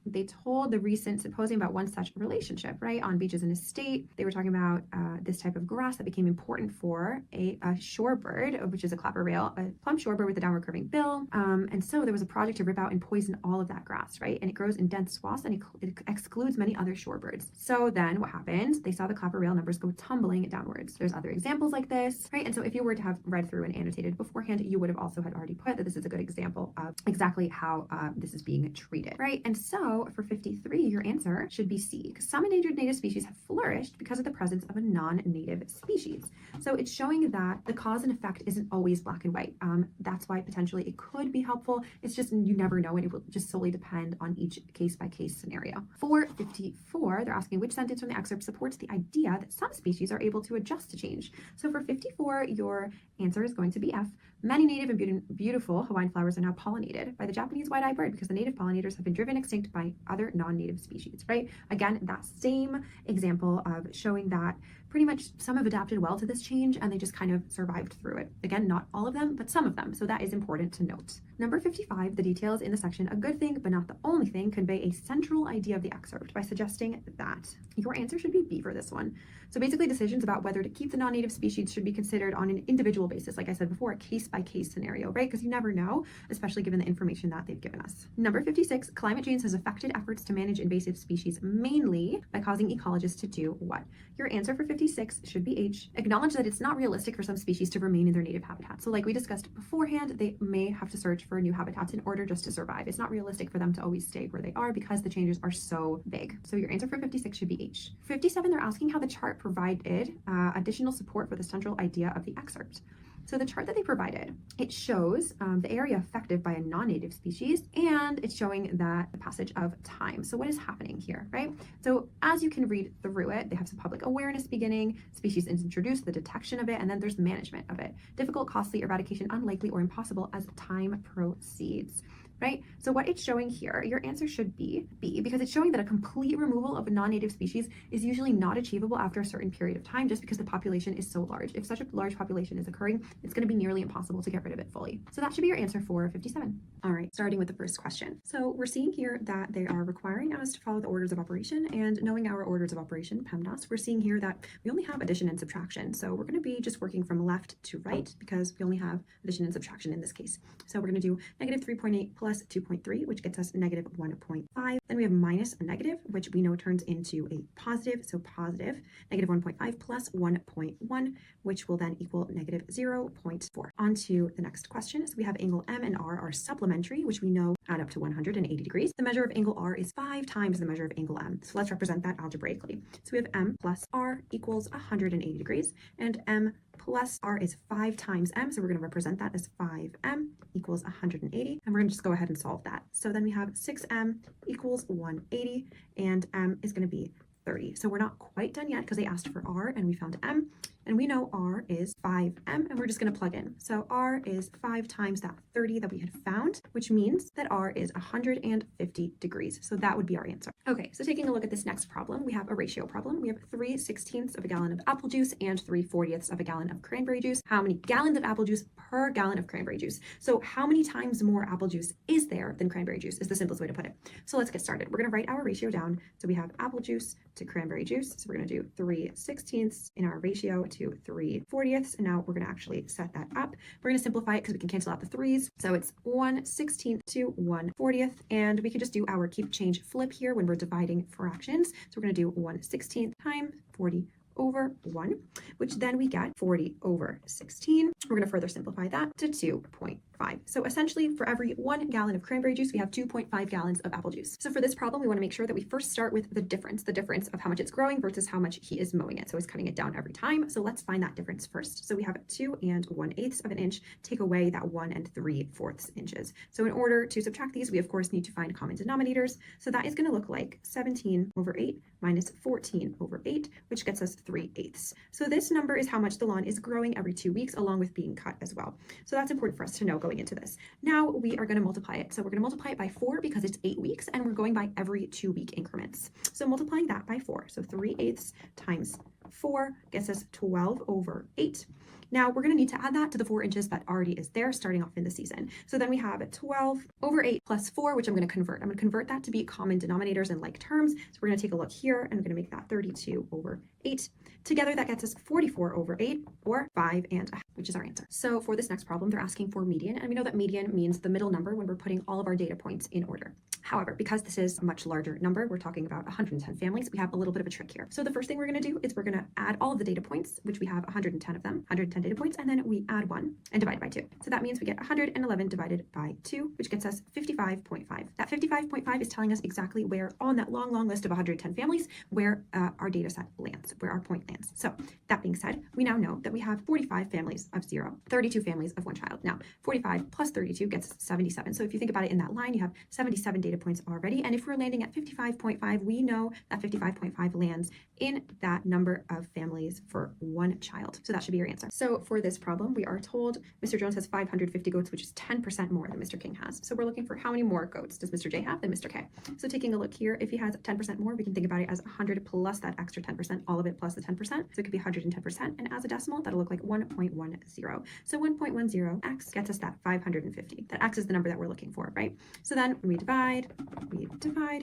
Speaker 1: They told the recent symposium about one such relationship, right? On beaches in a state, they were talking about this type of grass that became important for a shorebird, which is a clapper rail, a plump shorebird with a downward curving bill. And so there was a project to rip out and poison all of that grass, right? And it grows in dense swaths and it excludes many other shorebirds. So then what happened? They saw the clapper rail numbers go tumbling downwards. There's other examples like this, right? And so if you were to have read through and annotated beforehand, you would have also had already put that this is a good example of exactly how this is being treated, right? And so for 53, your answer should be C, because some endangered native species have flourished because of the presence of a non-native species. So it's showing that the cause and effect isn't always black and white. That's why potentially it could be helpful. It's just, you never know, and it will just solely depend on each case-by-case scenario. For 54, they're asking which sentence from the excerpt supports the idea that some species are able to adjust to change. So for 54, your answer is going to be F. Many native and beautiful Hawaiian flowers are now pollinated by the Japanese white-eyed bird because the native pollinators have been driven extinct by other non-native species, right? Again, that same example of showing that pretty much some have adapted well to this change and they just kind of survived through it. Again, not all of them, but some of them. So that is important to note. Number 55, the details in the section, a good thing, but not the only thing, convey a central idea of the excerpt by suggesting that your answer should be B for this one. So basically decisions about whether to keep the non-native species should be considered on an individual basis. Like I said before, a case-by-case scenario, right? Because you never know, especially given the information that they've given us. Number 56, climate change has affected efforts to manage invasive species mainly by causing ecologists to do what? Your answer for 56 should be H. Acknowledge that it's not realistic for some species to remain in their native habitat. So like we discussed beforehand, they may have to search for new habitats in order just to survive. It's not realistic for them to always stay where they are because the changes are so big. So your answer for 56 should be H. 57, they're asking how the chart provided additional support for the central idea of the excerpt. So the chart that they provided, it shows the area affected by a non-native species, and it's showing that the passage of time. So what is happening here, right? So as you can read through it, they have some public awareness beginning, species is introduced, the detection of it, and then there's management of it. Difficult, costly, eradication, unlikely, or impossible as time proceeds. Right? So what it's showing here, your answer should be B, because it's showing that a complete removal of a non-native species is usually not achievable after a certain period of time just because the population is so large. If such a large population is occurring, it's going to be nearly impossible to get rid of it fully. So that should be your answer for 57. All right, starting with the first question. So we're seeing here that they are requiring us to follow the orders of operation, and knowing our orders of operation, PEMDAS, we're seeing here that we only have addition and subtraction. So we're going to be just working from left to right because we only have addition and subtraction in this case. So we're going to do negative 3.8 plus 2.3, which gets us negative 1.5. Then we have minus a negative, which we know turns into a positive. So positive negative 1.5 plus 1.1, which will then equal negative 0.4. On to the next question. So we have angle M and R are supplementary, which we know add up to 180 degrees. The measure of angle R is 5 times the measure of angle M. So let's represent that algebraically. So we have M plus R equals 180 degrees, and M plus R is 5 times M, so we're going to represent that as 5M equals 180, and we're going to just go ahead and solve that. So then we have 6M equals 180, and M is going to be 30. So we're not quite done yet because they asked for R and we found M, and we know R is 5M, and we're just going to plug in. So R is 5 times that 30 that we had found, which means that R is 150 degrees. So that would be our answer. Okay, so taking a look at this next problem, we have a ratio problem. We have 3/16 of a gallon of apple juice and 3/40 of a gallon of cranberry juice. How many gallons of apple juice per gallon of cranberry juice? So how many times more apple juice is there than cranberry juice is the simplest way to put it. So let's get started. We're going to write our ratio down. So we have apple juice to cranberry juice. So we're going to do 3/16 in our ratio to 3/40, and now we're going to actually set that up. We're going to simplify it because we can cancel out the 3's. So it's 1/16 to 1/40, and we can just do our keep change flip here when we're dividing fractions. So we're going to do 1/16 times 40 over 1, which then we get 40 over 16. We're going to further simplify that to 2.5. So essentially, for every 1 gallon of cranberry juice, we have 2.5 gallons of apple juice. So for this problem, we want to make sure that we first start with the difference of how much it's growing versus how much he is mowing it. So he's cutting it down every time. So let's find that difference first. So we have 2 1/8 of an inch. Take away that 1 3/4 inches. So in order to subtract these, we of course need to find common denominators. So that is going to look like 17 over 8 minus 14 over 8, which gets us 3/8. So this number is how much the lawn is growing every 2 weeks, along with being cut as well. So that's important for us to know going into this. Now we are going to multiply it. So we're going to multiply it by 4 because it's 8 weeks, and we're going by every 2-week increments. So multiplying that by 4, so 3/8 times 4 gets us 12 over 8. Now we're going to need to add that to the 4 inches that already is there starting off in the season. So then we have 12 over 8 plus 4, which I'm going to convert. I'm going to convert that to be common denominators in like terms. So we're going to take a look here, and I'm going to make that 32 over 8. Together that gets us 44 over 8, or 5.5, which is our answer. So for this next problem, they're asking for median, and we know that median means the middle number when we're putting all of our data points in order. However, because this is a much larger number, we're talking about 110 families, we have a little bit of a trick here. So the first thing we're going to do is we're going to add all of the data points, which we have 110 of them, 110 data points, and then we add 1 and divide by 2. So that means we get 111 divided by 2, which gets us 55.5. That 55.5 is telling us exactly where on that long list of 110 families, where our data set lands, where our point lands. So that being said, we now know that we have 45 families of 0, 32 families of 1 child. Now, 45 plus 32 gets 77. So if you think about it in that line, you have 77 data points already. And if we're landing at 55.5, we know that 55.5 lands in that number of families for 1 child. So that should be your answer. So for this problem, we are told Mr. Jones has 550 goats, which is 10% more than Mr. King has. So we're looking for how many more goats does Mr. J have than Mr. K. So taking a look here, if he has 10% more, we can think about it as 100 plus that extra 10%, all of it plus the 10%. So it could be 110%. And as a decimal, that'll look like 1.10. So 1.10x gets us that 550. That x is the number that we're looking for, right? So then when we divide,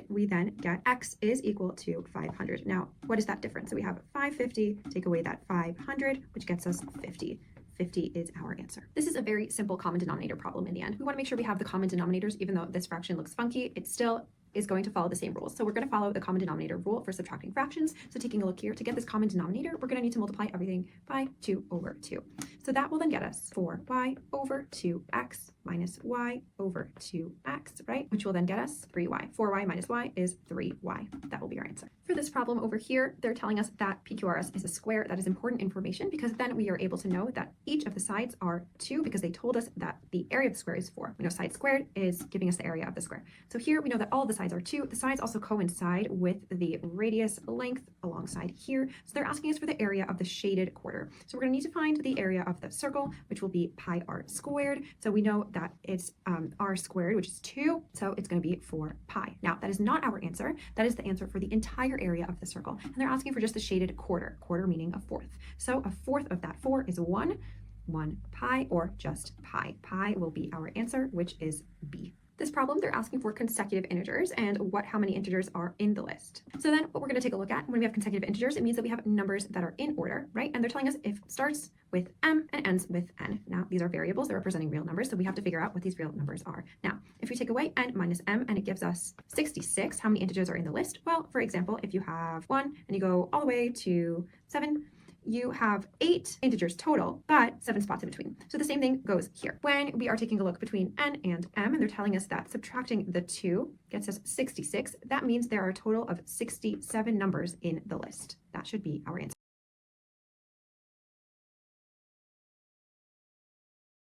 Speaker 1: we then get x is equal to 500. Now, what is that difference? So we have 550, take away that 500, which gets us 50. 50 is our answer. This is a very simple common denominator problem in the end. We want to make sure we have the common denominators, even though this fraction looks funky, it still is going to follow the same rules. So we're going to follow the common denominator rule for subtracting fractions. So taking a look here, to get this common denominator, we're going to need to multiply everything by 2 over 2. So that will then get us 4y over 2x minus y over 2x, right? Which will then get us 3y. 4y minus y is 3y. That will be our answer. For this problem over here, they're telling us that PQRS is a square. That is important information because then we are able to know that each of the sides are 2 because they told us that the area of the square is 4. We know side squared is giving us the area of the square. So here we know that all of the sides are 2. The sides also coincide with the radius length alongside here. So they're asking us for the area of the shaded quarter. So we're going to need to find the area of the circle, which will be pi r squared. So we know that it's r squared, which is 2. So it's going to be 4 pi. Now, that is not our answer. That is the answer for the entire area of the circle. And they're asking for just the shaded quarter, quarter meaning a fourth. So a fourth of that 4 is 1 pi, or just pi. Pi will be our answer, which is B. This problem, they're asking for consecutive integers and how many integers are in the list. So then what we're going to take a look at when we have consecutive integers, it means that we have numbers that are in order, right? And they're telling us if it starts with m and ends with n. Now, these are variables, they're representing real numbers, so we have to figure out what these real numbers are. Now, if we take away n minus m and it gives us 66, how many integers are in the list? Well, for example, if you have 1 and you go all the way to 7, you have 8 integers total, but 7 spots in between. So the same thing goes here. When we are taking a look between n and m, and they're telling us that subtracting the 2 gets us 66, that means there are a total of 67 numbers in the list. That should be our answer.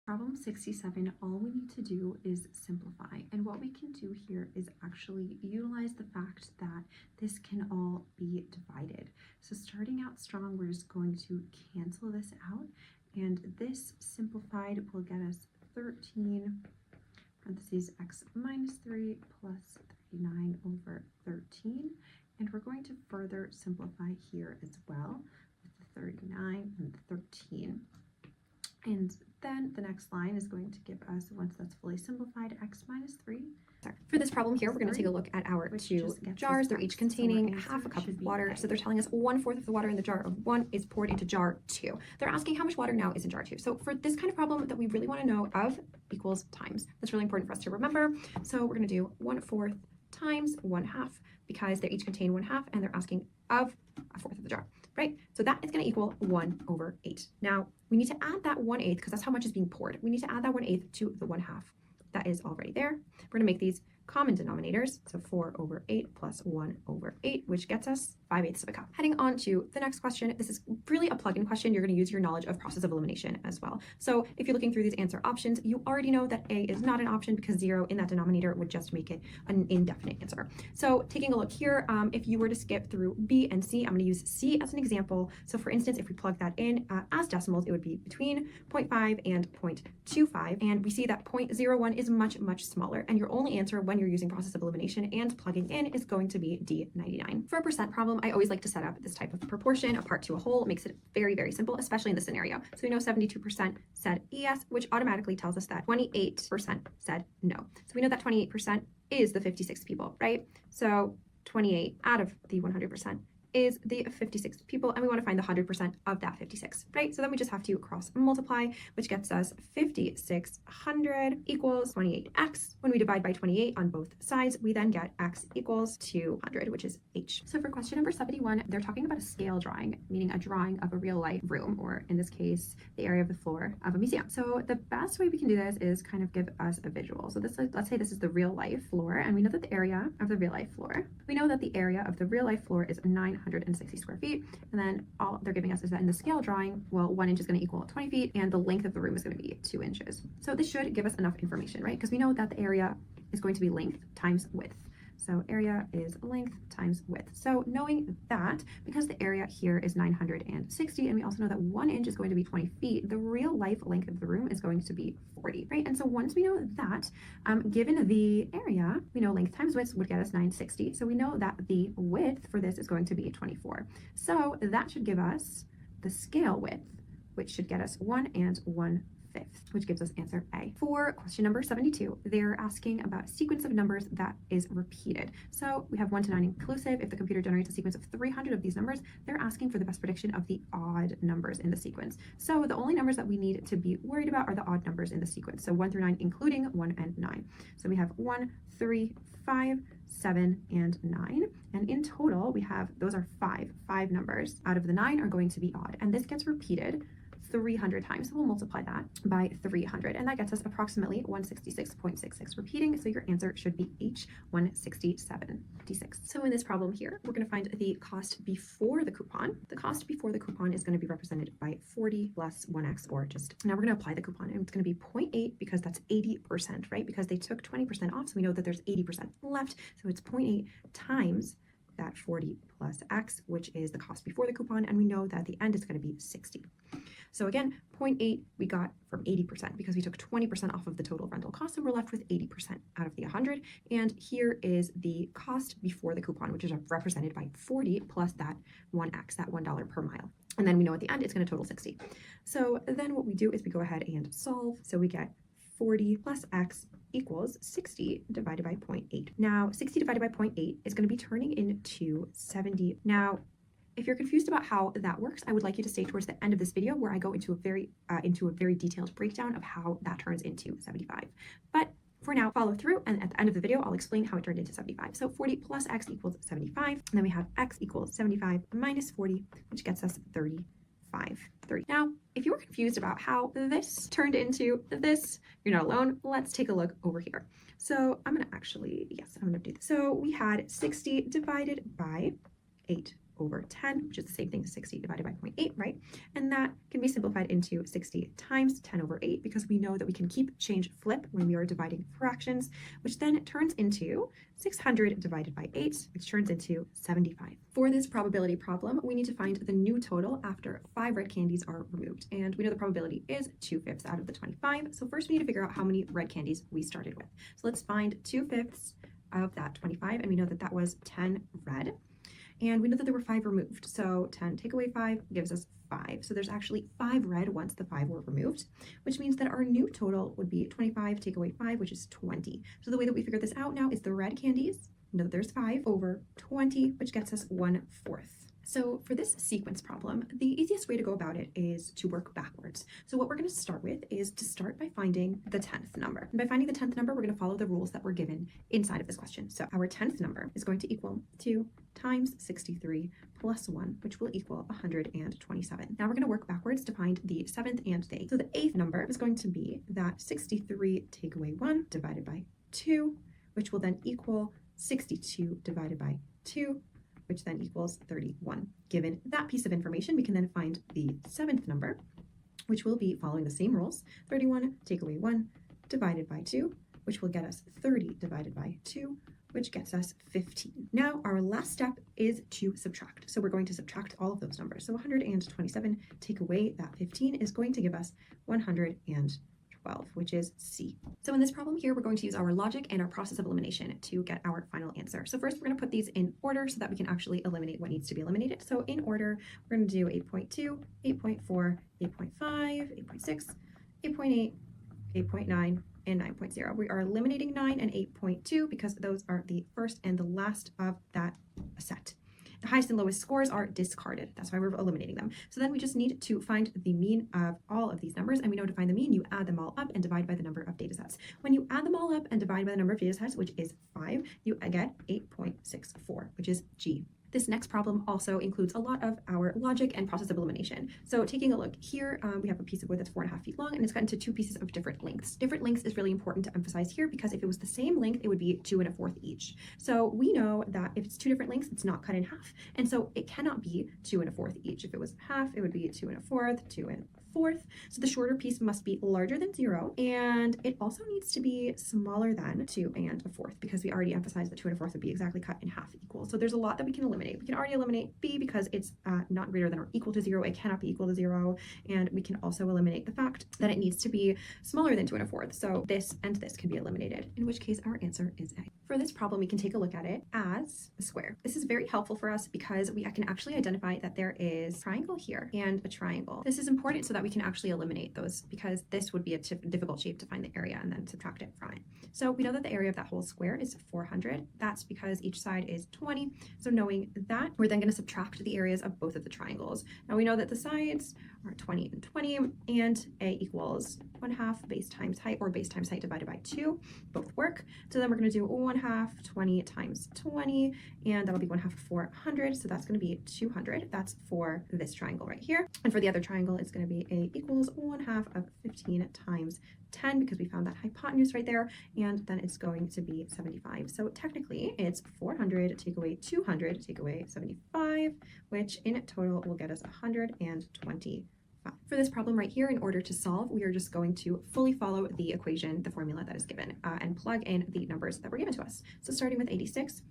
Speaker 1: Problem 67, all we need to do is simplify. And what we can do here is actually utilize the fact that this can all be divided. So starting out strong, we're just going to cancel this out. And this simplified will get us 13, parentheses x minus 3 plus 39 over 13. And we're going to further simplify here as well with the 39 and the 13. And then the next line is going to give us, once that's fully simplified, x minus 3. For this problem here, we're going to take a look at our 2 jars. They're each containing half a cup of water. So they're telling us 1/4 of the water in the jar of 1 is poured into jar 2. They're asking how much water now is in jar 2. So for this kind of problem that we really want to know, of equals times. That's really important for us to remember. So we're going to do 1/4 times 1/2 because they each contain 1/2 and they're asking of 1/4 of the jar, right? So that is going to equal 1/8. Now we need to add that 1/8 because that's how much is being poured. We need to add that 1/8 to the 1/2. That is already there. We're going to make these common denominators. So 4/8 plus 1/8, which gets us 5/8 of a cup. Heading on to the next question. This is really a plug-in question. You're going to use your knowledge of process of elimination as well. So if you're looking through these answer options, you already know that A is not an option because 0 in that denominator would just make it an indefinite answer. So taking a look here, if you were to skip through B and C, I'm going to use C as an example. So for instance, if we plug that in as decimals, it would be between 0.5 and 0.25. And we see that 0.01 is much, much smaller. And your only answer when you're using process of elimination and plugging in is going to be D99. For a percent problem, I always like to set up this type of proportion, a part to a whole. It makes it very, very simple, especially in this scenario. So we know 72% said yes, which automatically tells us that 28% said no. So we know that 28% is the 56 people, right? So 28 out of the 100% is the 56 people, and we want to find the 100% of that 56, right? So then we just have to cross multiply, which gets us 5,600 equals 28x. When we divide by 28 on both sides, we then get x equals 200, which is h. So for question number 71, they're talking about a scale drawing, meaning a drawing of a real life room, or in this case, the area of the floor of a museum. So the best way we can do this is kind of give us a visual. So this is, let's say this is the real life floor, and we know that the area of the real life floor, we know that the area of the real life floor is 960 square feet, and then all they're giving us is that in the scale drawing, well, 1 inch is going to equal 20 feet, and the length of the room is going to be 2 inches. So this should give us enough information, right? Because we know that the area is going to be length times width. So area is length times width. So knowing that, because the area here is 960, and we also know that 1 inch is going to be 20 feet, the real life length of the room is going to be 40, right? And so once we know that, given the area, we know length times width would get us 960. So we know that the width for this is going to be 24. So that should give us the scale width, which should get us 1 and 1/5, which gives us answer A. For question number 72, they're asking about a sequence of numbers that is repeated. So we have 1 to 9 inclusive. If the computer generates a sequence of 300 of these numbers, they're asking for the best prediction of the odd numbers in the sequence. So the only numbers that we need to be worried about are the odd numbers in the sequence. So 1 through 9, including 1 and 9. So we have 1, 3, 5, 7, and 9. And in total, we have, those are 5 numbers out of the 9 are going to be odd. And this gets repeated 300 times. So we'll multiply that by 300, and that gets us approximately 166.66 repeating. So your answer should be H, 167.56. So in this problem here, we're going to find the cost before the coupon. The cost before the coupon is going to be represented by 40 plus 1x, or just, now we're going to apply the coupon, and it's going to be 0.8 because that's 80%, right? Because they took 20% off, so we know that there's 80% left. So it's 0.8 times that 40 plus x, which is the cost before the coupon, and we know that the end is going to be 60. So again, 0.8 we got from 80% because we took 20% off of the total rental cost, and we're left with 80% out of the 100. And here is the cost before the coupon, which is represented by 40 plus that 1x, that $1 per mile. And then we know at the end it's going to total 60. So then what we do is we go ahead and solve. So we get 40 plus x equals 60 divided by 0.8. Now, 60 divided by 0.8 is going to be turning into 70. Now, if you're confused about how that works, I would like you to stay towards the end of this video where I go into a very detailed breakdown of how that turns into 75. But for now, follow through, and at the end of the video, I'll explain how it turned into 75. So 40 plus x equals 75, and then we have x equals 75 minus 40, which gets us 35. 530. Now, if you were confused about how this turned into this, you're not alone. Let's take a look over here. So I'm gonna actually, yes, I'm gonna do this. So we had 60 divided by 8 over 10, which is the same thing as 60 divided by 0.8, right? And that can be simplified into 60 times 10 over 8 because we know that we can keep, change, flip when we are dividing fractions, which then turns into 600 divided by 8, which turns into 75. For this probability problem, we need to find the new total after 5 red candies are removed. And we know the probability is 2/5 out of the 25. So first we need to figure out how many red candies we started with. So let's find 2/5 of that 25, and we know that that was 10 red. And we know that there were 5 removed. So 10 take away 5 gives us 5. So there's actually 5 red once the 5 were removed, which means that our new total would be 25 take away 5, which is 20. So the way that we figure this out now is the red candies, we know that there's 5 over 20, which gets us 1/4. So for this sequence problem, the easiest way to go about it is to work backwards. So what we're going to start with is to start by finding the 10th number. And by finding the 10th number, we're going to follow the rules that were given inside of this question. So our 10th number is going to equal 2 times 63 plus 1, which will equal 127. Now we're going to work backwards to find the 7th and the 8th. So the 8th number is going to be that 63 take away 1 divided by 2, which will then equal 62 divided by 2, which then equals 31. Given that piece of information, we can then find the 7th number, which will be following the same rules. 31 take away 1 divided by 2, which will get us 30 divided by 2, which gets us 15. Now our last step is to subtract. So we're going to subtract all of those numbers. So 127 take away that 15 is going to give us 112, which is C. So in this problem here, we're going to use our logic and our process of elimination to get our final answer. So first we're going to put these in order so that we can actually eliminate what needs to be eliminated. So in order, we're going to do 8.2, 8.4, 8.5, 8.6, 8.8, 8.9, and 9.0. We are eliminating 9 and 8.2 because those are the first and the last of that set. The highest and lowest scores are discarded. That's why we're eliminating them. So then we just need to find the mean of all of these numbers. And we know to find the mean, you add them all up and divide by the number of data sets. When you add them all up and divide by the number of data sets, which is 5, you get 8.64, which is G. This next problem also includes a lot of our logic and process of elimination. So taking a look here, we have a piece of wood that's 4.5 feet long, and it's cut into 2 pieces of different lengths. Different lengths is really important to emphasize here because if it was the same length, it would be 2 1/4 each. So we know that if it's 2 different lengths, it's not cut in half. And so it cannot be 2 1/4 each. If it was half, it would be 2 1/4, 2 1/4. So the shorter piece must be larger than 0, and it also needs to be smaller than 2 1/4 because we already emphasized that 2 1/4 would be exactly cut in half equal. So there's a lot that we can eliminate. We can already eliminate B because it's not greater than or equal to 0. It cannot be equal to 0. And we can also eliminate the fact that it needs to be smaller than 2 1/4. So this and this can be eliminated, in which case our answer is A. For this problem, we can take a look at it as a square. This is very helpful for us because we can actually identify that there is a triangle here and a triangle. This is important so that we can actually eliminate those because this would be a difficult shape to find the area and then subtract it from it. So we know that the area of that whole square is 400. That's because each side is 20. So knowing that, we're then going to subtract the areas of both of the triangles. Now we know that the sides are 20 and 20, and A equals 1/2 base times height, or base times height divided by 2. Both work. So then we're going to do 1/2 20 times 20, and that'll be 1/2 of 400. So that's going to be 200. That's for this triangle right here. And for the other triangle, it's going to be A equals 1/2 of 15 times 10 because we found that hypotenuse right there, and then it's going to be 75. So technically it's 400 take away 200 take away 75, which in total will get us 125. For this problem right here, in order to solve, we are just going to fully follow the equation, the formula that is given, and plug in the numbers that were given to us. So starting with 86,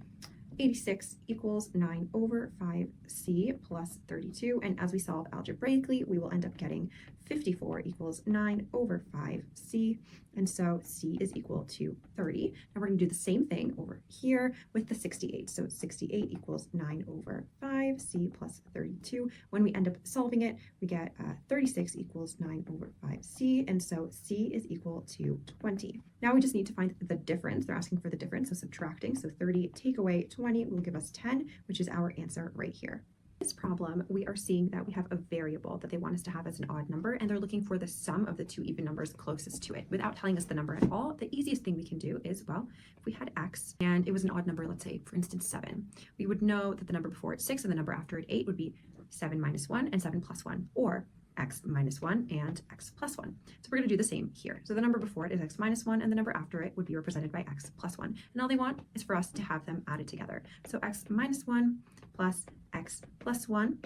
Speaker 1: 86 equals 9 over 5c plus 32, and as we solve algebraically, we will end up getting 54 equals 9 over 5c, and so c is equal to 30. Now we're going to do the same thing over here with the 68. So 68 equals 9 over 5c plus 32. When we end up solving it, we get 36 equals 9 over 5c, and so c is equal to 20. Now we just need to find the difference. They're asking for the difference, so subtracting. So 30 take away 20 will give us 10, which is our answer right here. This problem, we are seeing that we have a variable that they want us to have as an odd number, and they're looking for the sum of the 2 even numbers closest to it without telling us the number at all. The easiest thing we can do is, well, if we had x and it was an odd number, let's say, for instance, 7, we would know that the number before it 6 and the number after it 8 would be 7 minus 1 and 7 plus 1, or x minus 1 and x plus 1. So we're going to do the same here. So the number before it is x minus 1, and the number after it would be represented by x plus 1. And all they want is for us to have them added together. So x minus 1 plus x plus 1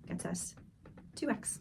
Speaker 1: gets us 2x.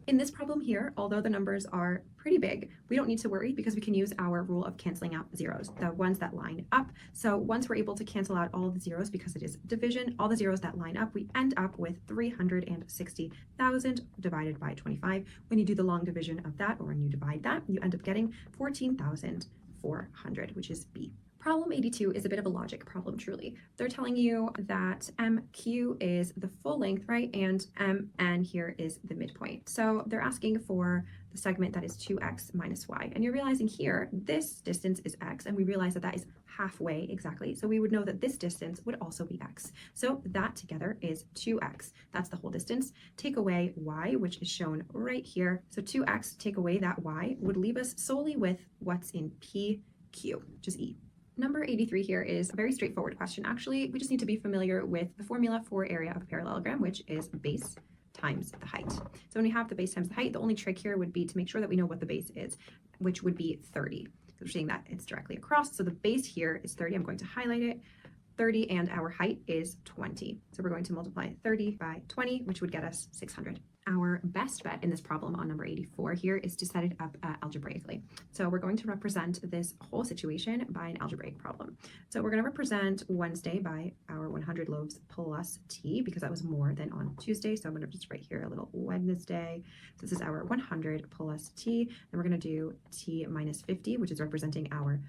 Speaker 1: In this problem here, although the numbers are pretty big, we don't need to worry because we can use our rule of canceling out zeros, the ones that line up. So once we're able to cancel out all of the zeros because it is division, all the zeros that line up, we end up with 360,000 divided by 25. When you do the long division of that, or when you divide that, you end up getting 14,400, which is B. Problem 82 is a bit of a logic problem, truly. They're telling you that MQ is the full length, right? And MN here is the midpoint. So they're asking for the segment that is 2x minus y. And you're realizing here, this distance is x, and we realize that that is halfway exactly. So we would know that this distance would also be x. So that together is 2x. That's the whole distance. Take away y, which is shown right here. So 2x, take away that y, would leave us solely with what's in PQ, which is E. Number 83 here is a very straightforward question. Actually, we just need to be familiar with the formula for area of a parallelogram, which is base times the height. So when we have the base times the height, the only trick here would be to make sure that we know what the base is, which would be 30. Because we're seeing that it's directly across. So the base here is 30. I'm going to highlight it. 30, and our height is 20. So we're going to multiply 30 by 20, which would get us 600. Our best bet in this problem on number 84 here is to set it up algebraically. So we're going to represent this whole situation by an algebraic problem. So we're going to represent Wednesday by our 100 loaves plus t, because that was more than on Tuesday. So I'm going to just write here a little Wednesday. So this is our 100 plus t, and we're going to do t minus 50, which is representing our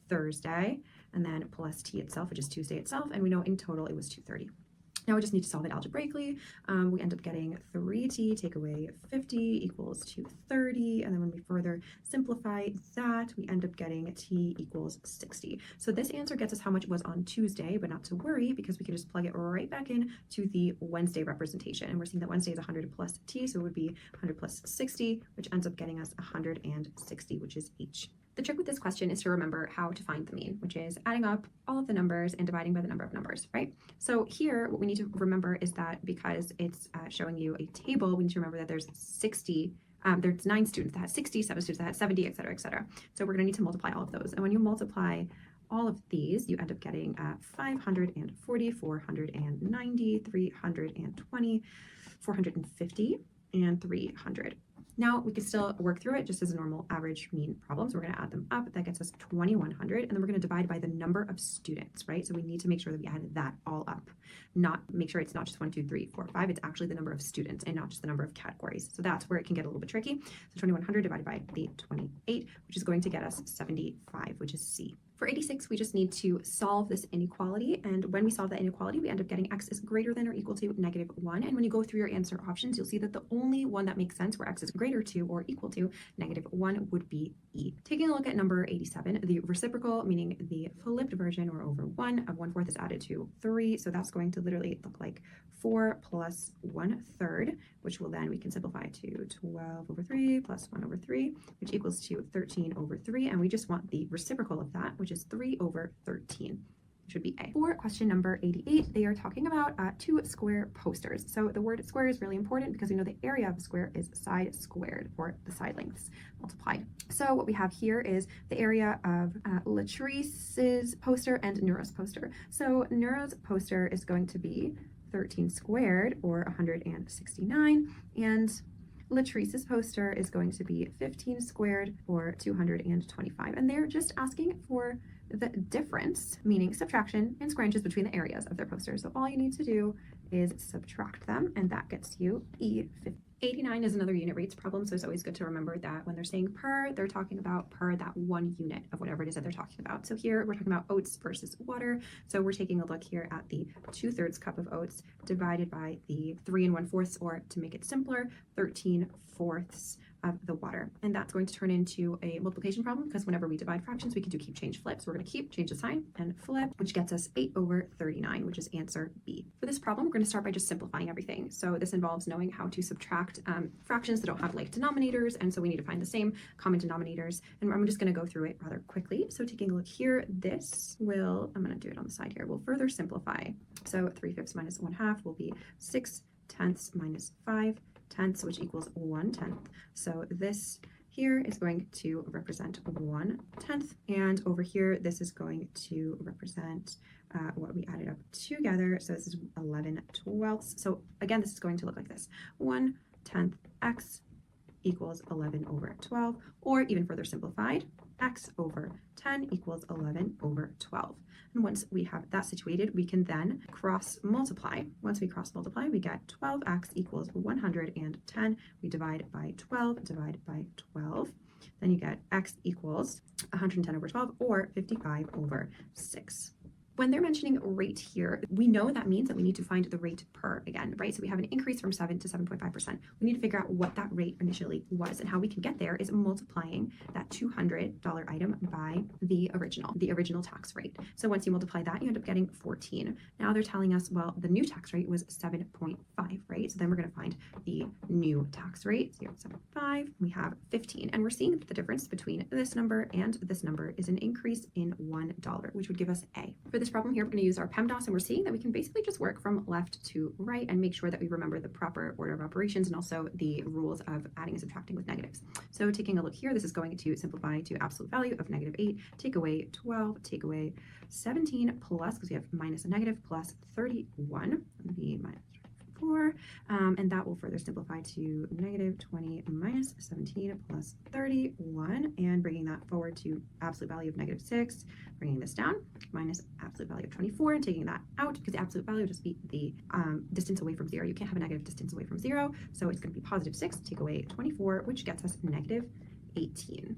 Speaker 1: Thursday, and then plus t itself, which is Tuesday itself, and we know in total it was 230. Now we just need to solve it algebraically. We end up getting 3t take away 50 equals 230, and then when we further simplify that, we end up getting t equals 60. So this answer gets us how much it was on Tuesday, but not to worry because we can just plug it right back in to the Wednesday representation. And we're seeing that Wednesday is 100 plus t, so it would be 100 plus 60, which ends up getting us 160, which is h. The trick with this question is to remember how to find the mean, which is adding up all of the numbers and dividing by the number of numbers, right? So here, what we need to remember is that because it's showing you a table, we need to remember that there's 60, there's 9 students that had 60, 7 students that had 70, et cetera, et cetera. So we're gonna need to multiply all of those. And when you multiply all of these, you end up getting 540, 490, 320, 450, and 300. Now we can still work through it just as a normal average mean problem. So we're going to add them up. That gets us 2,100. And then we're going to divide by the number of students, right? So we need to make sure that we add that all up. Make sure it's not just 1, 2, 3, 4, 5. It's actually the number of students and not just the number of categories. So that's where it can get a little bit tricky. So 2,100 divided by the 28, which is going to get us 75, which is C. For 86, we just need to solve this inequality. And when we solve that inequality, we end up getting x is greater than or equal to -1. And when you go through your answer options, you'll see that the only one that makes sense where x is greater to or equal to -1 would be E. Taking a look at number 87, the reciprocal, meaning the flipped version or over 1 of 1/4 is added to 3. So that's going to literally look like 4 plus 1/3, which will then we can simplify to 12 over 3 plus 1 over 3, which equals to 13 over 3. And we just want the reciprocal of that, which is 3 over 13. Should be A. For question number 88, they are talking about 2 square posters. So the word square is really important because we know the area of a square is side squared, or the side lengths multiplied. So what we have here is the area of Latrice's poster and Neura's poster. So Neura's poster is going to be 13 squared, or 169, and Latrice's poster is going to be 15 squared, or 225. And they're just asking for the difference, meaning subtraction and square inches between the areas of their posters. So all you need to do is subtract them, and that gets you E50. 89 is another unit rates problem, so it's always good to remember that when they're saying per, they're talking about per that 1 unit of whatever it is that they're talking about. So here we're talking about oats versus water. So we're taking a look here at the 2/3 cup of oats divided by the 3 1/4, or to make it simpler, 13/4 of the water. And that's going to turn into a multiplication problem because whenever we divide fractions, we can do keep, change, flip. So we're going to keep, change the sign, and flip, which gets us 8 over 39, which is answer B. For this problem, we're going to start by just simplifying everything. So this involves knowing how to subtract fractions that don't have like denominators, and so we need to find the same common denominators. And I'm just going to go through it rather quickly. So taking a look here, this will, I'm going to do it on the side here, will further simplify. So 3/5 minus 1/2 will be 6 tenths minus 5 tenths, which equals 1/10. So this here is going to represent 1/10, and over here this is going to represent what we added up together. So this is 11/12. So again, this is going to look like this: 1/10 x equals 11/12, or even further simplified, x over 10 equals 11/12. And once we have that situated, we can then cross multiply. Once we cross multiply, we get 12x equals 110. We divide by 12, divide by 12. Then you get x equals 110/12, or 55/6. When they're mentioning rate here, we know that means that we need to find the rate per again, right? So we have an increase from 7 to 7.5%. We need to figure out what that rate initially was, and how we can get there is multiplying that $200 item by the original tax rate. So once you multiply that, you end up getting 14. Now they're telling us, well, the new tax rate was 7.5, right? So then we're going to find the new tax rate, 0.75. We have 15, and we're seeing that the difference between this number and this number is an increase in $1, which would give us A. For this problem here, we're going to use our PEMDAS, and we're seeing that we can basically just work from left to right and make sure that we remember the proper order of operations and also the rules of adding and subtracting with negatives. So taking a look here, this is going to simplify to absolute value of -8, take away 12, take away 17 plus, because we have minus a negative, plus 31, would be minus 4, and that will further simplify to -20 minus 17 plus 31, and bringing that forward to absolute value of -6, bringing this down, minus absolute value of 24, and taking that out, because the absolute value will just be the distance away from 0. You can't have a negative distance away from 0, so it's going to be +6, take away 24, which gets us -18.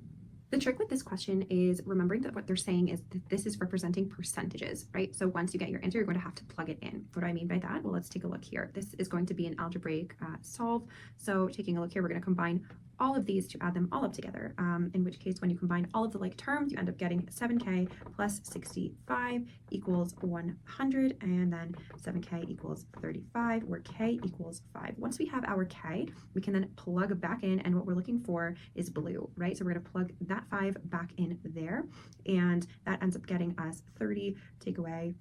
Speaker 1: The trick with this question is remembering that what they're saying is that this is representing percentages, right? So once you get your answer, you're going to have to plug it in. What do I mean by that? Well, let's take a look here. This is going to be an algebraic solve. So taking a look here, we're going to combine all of these to add them all up together, in which case when you combine all of the like terms, you end up getting 7k plus 65 equals 100, and then 7k equals 35, where k equals 5. Once we have our k, we can then plug back in, and what we're looking for is blue, right? So we're going to plug that 5 back in there, and that ends up getting us 30, take away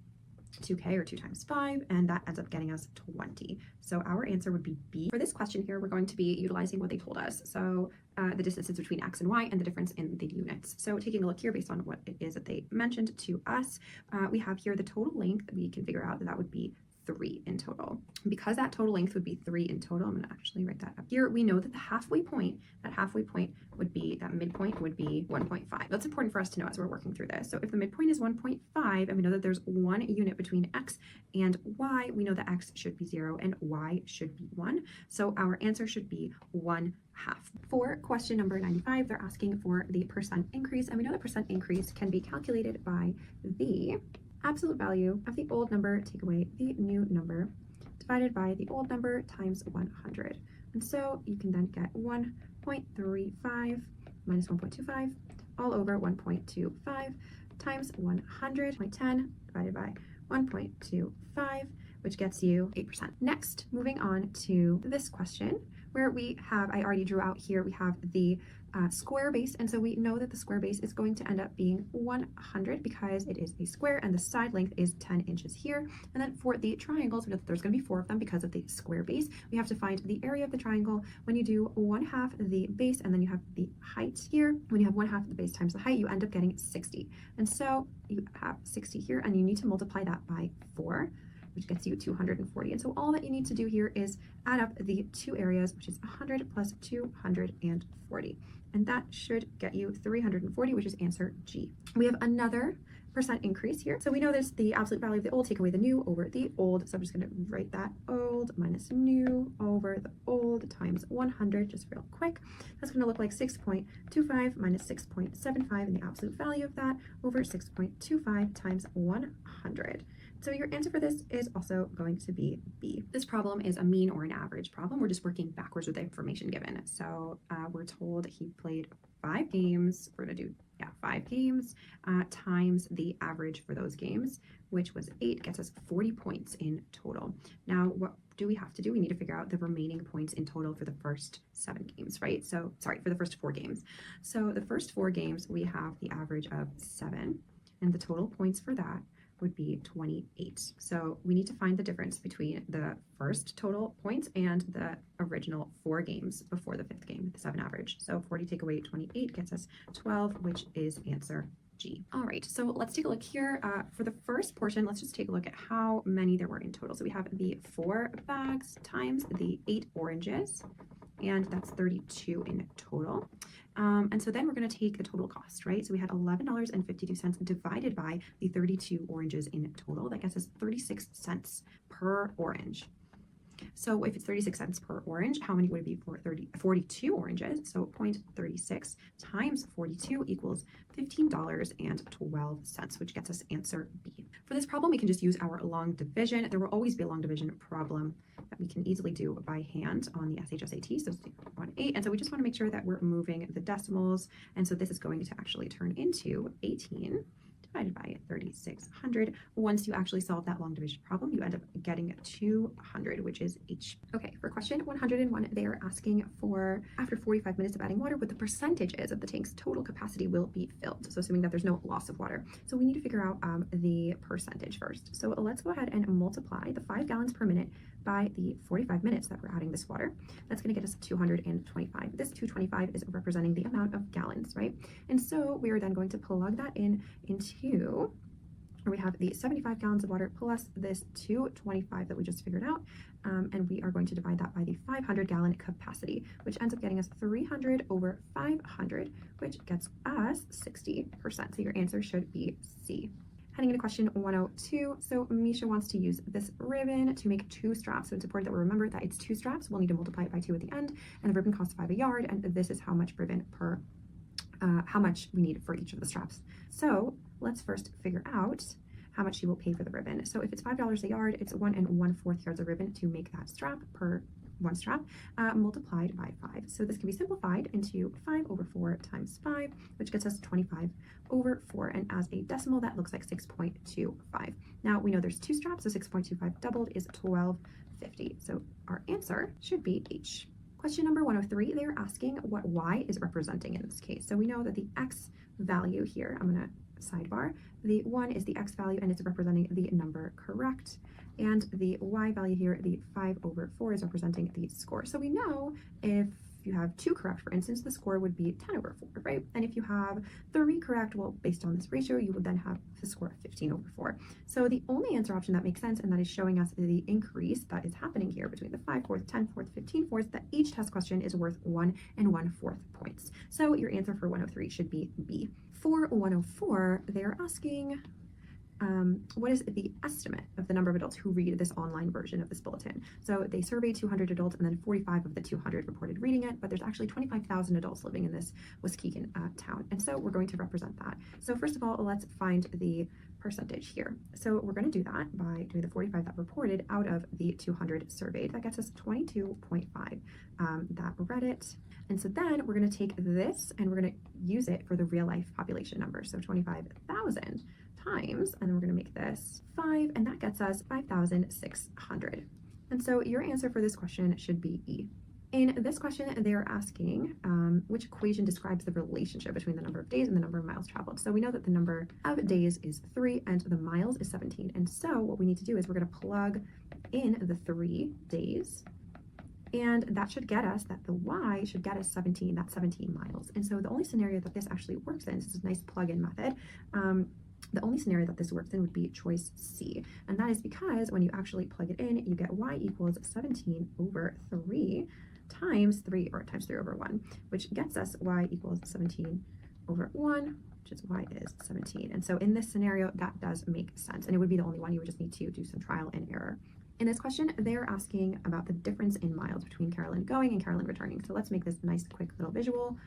Speaker 1: 2k, or 2 times 5, and that ends up getting us 20. So our answer would be B. For this question here, we're going to be utilizing what they told us. So the distances between x and y, and the difference in the units. So taking a look here based on what it is that they mentioned to us, we have here the total length. We can figure out that that would be 3 in total. Because that total length would be 3 in total, I'm going to actually write that up here. We know that the halfway point, would be, that midpoint would be 1.5. That's important for us to know as we're working through this. So if the midpoint is 1.5, and we know that there's 1 unit between x and y, we know that x should be 0 and y should be 1. So our answer should be 1/2. For question number 95, they're asking for the percent increase, and we know the percent increase can be calculated by the absolute value of the old number, take away the new number, divided by the old number times 100. And so you can then get 1.35 minus 1.25 all over 1.25 times 100.10 divided by 1.25, which gets you 8%. Next, moving on to this question, where we have, I already drew out here, we have the square base, and so we know that the square base is going to end up being 100 because it is a square, and the side length is 10 inches here. And then for the triangles, we know that there's going to be 4 of them because of the square base. We have to find the area of the triangle. When you do 1/2 the base, and then you have the height here, when you have 1/2 the base times the height, you end up getting 60. And so you have 60 here, and you need to multiply that by 4, which gets you 240. And so all that you need to do here is add up the 2 areas, which is 100 plus 240. And that should get you 340, which is answer G. We have another percent increase here. So we know this, the absolute value of the old, take away the new over the old. So I'm just going to write that old minus new over the old times 100, just real quick. That's going to look like 6.25 minus 6.75, and the absolute value of that over 6.25 times 100. So your answer for this is also going to be B. This problem is a mean or an average problem. We're just working backwards with the information given. So we're told he played 5 games. We're going to do 5 games times the average for those games, which was 8, gets us 40 points in total. Now, what do we have to do? We need to figure out the remaining points in total for the first 7 games, right? So, sorry, for the first 4 games. So the first 4 games, we have the average of 7, and the total points for that would be 28. So we need to find the difference between the first total points and the original 4 games before the 5th game, the 7 average. So 40 take away 28 gets us 12, which is answer G. All right, so let's take a look here. For the first portion, let's just take a look at how many there were in total. So we have the 4 bags times the 8 oranges, and that's 32 in total. And so then we're going to take the total cost, right? So we had $11.52 divided by the 32 oranges in total. That gets us 36 cents per orange. So if it's 36 cents per orange, how many would it be for 42 oranges? So 0.36 times 42 equals $15.12, which gets us answer B. For this problem, we can just use our long division. There will always be a long division problem that we can easily do by hand on the SHSAT. So 0.8. And so we just want to make sure that we're moving the decimals. And so this is going to actually turn into 18 divided by 3,600. Once you actually solve that long division problem, you end up getting 200, which is H. Okay, for question 101, they are asking for, after 45 minutes of adding water, what the percentage is of the tank's total capacity will be filled. So assuming that there's no loss of water. So we need to figure out the percentage first. So let's go ahead and multiply the 5 gallons per minute by the 45 minutes that we're adding this water. That's going to get us 225. This 225 is representing the amount of gallons, right? And so we are then going to plug that into, or we have the 75 gallons of water plus this 225 that we just figured out, and we are going to divide that by the 500 gallon capacity, which ends up getting us 300 over 500, which gets us 60%. So your answer should be C. Heading into question 102, so Misha wants to use this ribbon to make 2 straps. So it's important that we remember that it's 2 straps. We'll need to multiply it by 2 at the end, and the ribbon costs 5 a yard, and this is how much ribbon per, how much we need for each of the straps. So let's first figure out how much she will pay for the ribbon. So if it's $5 a yard, it's 1 1/4 yards of ribbon to make that strap per 1 strap, multiplied by 5. So this can be simplified into 5 over 4 times 5, which gets us 25 over 4. And as a decimal, that looks like 6.25. Now we know there's 2 straps, so 6.25 doubled is 1250. So our answer should be H. Question number 103, they're asking what Y is representing in this case. So we know that the X value here, I'm going to sidebar, the 1 is the X value and it's representing the number correct. And the Y value here, the 5 over 4 is representing the score. So we know if you have 2 correct, for instance, the score would be 10 over 4, right? And if you have 3 correct, well, based on this ratio, you would then have the score of 15 over 4. So the only answer option that makes sense, and that is showing us the increase that is happening here between the 5 fourths, 10 fourths, 15 fourths, that each test question is worth 1 1/4 points. So your answer for 103 should be B. For 104, they're asking, what is the estimate of the number of adults who read this online version of this bulletin? So they surveyed 200 adults and then 45 of the 200 reported reading it, but there's actually 25,000 adults living in this Wisconsin town. And so we're going to represent that. So first of all, let's find the percentage here. So we're going to do that by doing the 45 that reported out of the 200 surveyed. That gets us 22.5 that read it. And so then we're going to take this and we're going to use it for the real life population number. So 25,000 times, and then we're going to make this 5, and that gets us 5,600. And so your answer for this question should be E. In this question, they're asking which equation describes the relationship between the number of days and the number of miles traveled. So we know that the number of days is 3 and the miles is 17. And so what we need to do is we're going to plug in the 3 days, and that should get us, that the Y should get us 17, that's 17 miles. And so the only scenario that this actually works in, this is a nice plug-in method, the only scenario that this works in would be choice C. And that is because when you actually plug it in, you get Y equals 17 over 3 times 3, or times 3 over 1, which gets us Y equals 17 over 1, which is Y is 17. And so in this scenario, that does make sense. And it would be the only one. You would just need to do some trial and error. In this question, they're asking about the difference in miles between Carolyn going and Carolyn returning. So let's make this nice, quick little visual.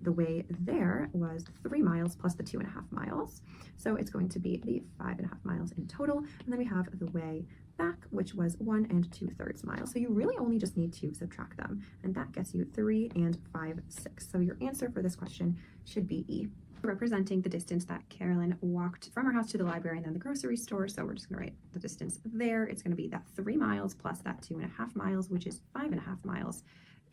Speaker 1: The way there was 3 miles plus the 2.5 miles. So it's going to be the 5.5 miles in total. And then we have the way back, which was 1 2/3 miles. So you really only just need to subtract them. And that gets you 3 5 6. So your answer for this question should be E. Representing the distance that Carolyn walked from her house to the library and then the grocery store. So we're just going to write the distance there. It's going to be that 3 miles plus that 2.5 miles, which is 5.5 miles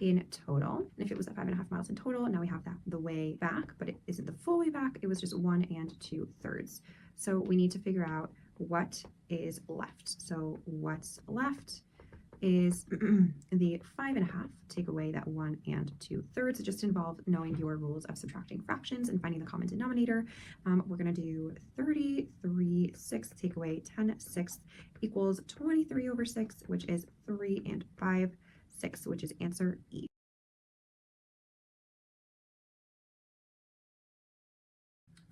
Speaker 1: in total. And if it was at 5.5 miles in total, now we have that the way back, but it isn't the full way back. It was just 1 2/3. So we need to figure out what is left. So what's left is the 5.5, take away that 1 2/3. It just involves knowing your rules of subtracting fractions and finding the common denominator. We're going to do 33/6, take away 10/6 equals 23/6, which is 3 5/6, which is answer E.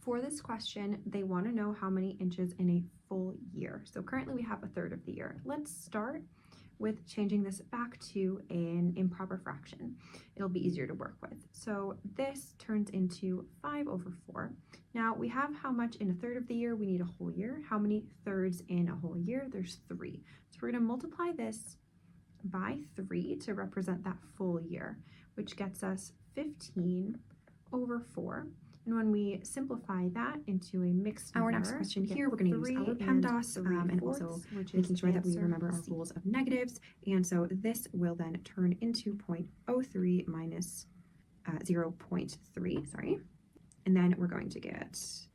Speaker 1: For this question, they want to know how many inches in a full year. So currently we have a third of the year. Let's start with changing this back to an improper fraction. It'll be easier to work with. So this turns into 5/4. Now we have how much in a third of the year? We need a whole year. How many thirds in a whole year? There's 3. So we're going to multiply this by 3 to represent that full year, which gets us 15/4. And when we simplify that into a mixed number, our next question here, we're going to use our PEMDAS and also making sure that we remember our rules of negatives. And so this will then turn into 0.03 minus 0.3, sorry. And then we're going to get 7,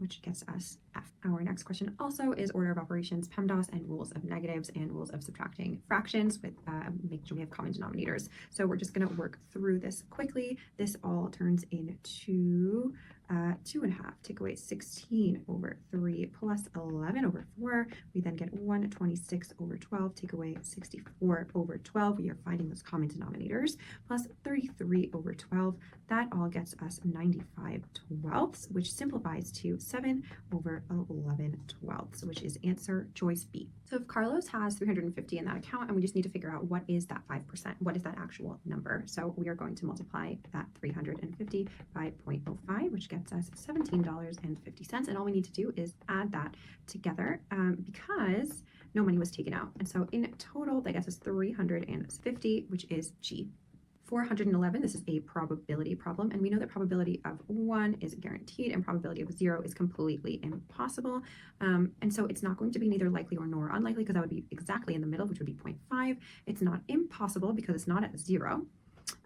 Speaker 1: which gets us F. Our next question also is order of operations, PEMDAS, and rules of negatives and rules of subtracting fractions with making sure we have common denominators. So we're just going to work through this quickly. This all turns into 2.5, take away 16/3 plus 11/4. We then get 126/12, take away 64/12. We are finding those common denominators, plus 33/12. That all gets us 95/12, which simplifies to 7/11/12, which is answer choice B. So if Carlos has 350 in that account, and we just need to figure out what is that 5%, what is that actual number? So we are going to multiply that 350 by 0.05, which gets us $17.50. And all we need to do is add that together because no money was taken out. And so in total, that gets us 350, which is G. 411, this is a probability problem, and we know that probability of 1 is guaranteed and probability of 0 is completely impossible. And so it's not going to be neither likely or nor unlikely, because that would be exactly in the middle, which would be 0.5. It's not impossible because it's not at 0.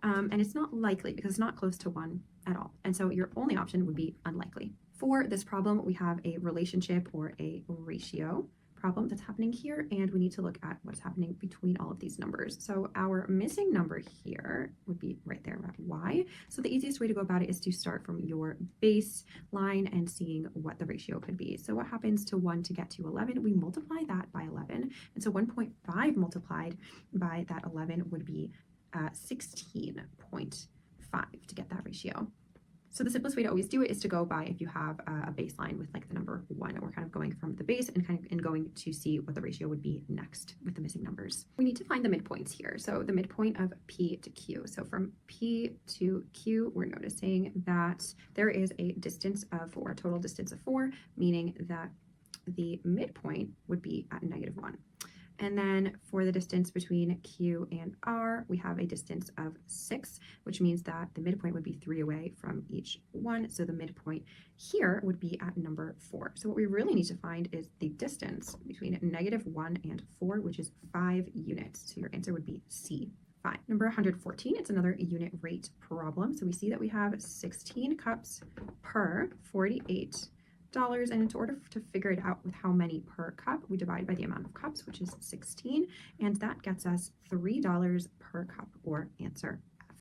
Speaker 1: And it's not likely because it's not close to 1 at all. And so your only option would be unlikely. For this problem, we have a relationship or a ratio problem that's happening here, and we need to look at what's happening between all of these numbers. So our missing number here would be right there at y. So the easiest way to go about it is to start from your baseline and seeing what the ratio could be. So what happens to 1 to get to 11? We multiply that by 11, and so 1.5 multiplied by that 11 would be 16.5 to get that ratio. So the simplest way to always do it is to go by if you have a baseline with like the number 1, and we're kind of going from the base and going to see what the ratio would be next with the missing numbers. We need to find the midpoints here. So the midpoint of P to Q. So from P to Q, we're noticing that there is a distance of 4, a total distance of 4, meaning that the midpoint would be at -1. And then for the distance between Q and R, we have a distance of 6, which means that the midpoint would be 3 away from each one. So the midpoint here would be at number 4. So what we really need to find is the distance between -1 and 4, which is 5 units. So your answer would be C. 5. Number 114, it's another unit rate problem. So we see that we have 16 cups per 48 dollars, and in order to figure it out with how many per cup, we divide by the amount of cups, which is 16, and that gets us $3 per cup, or answer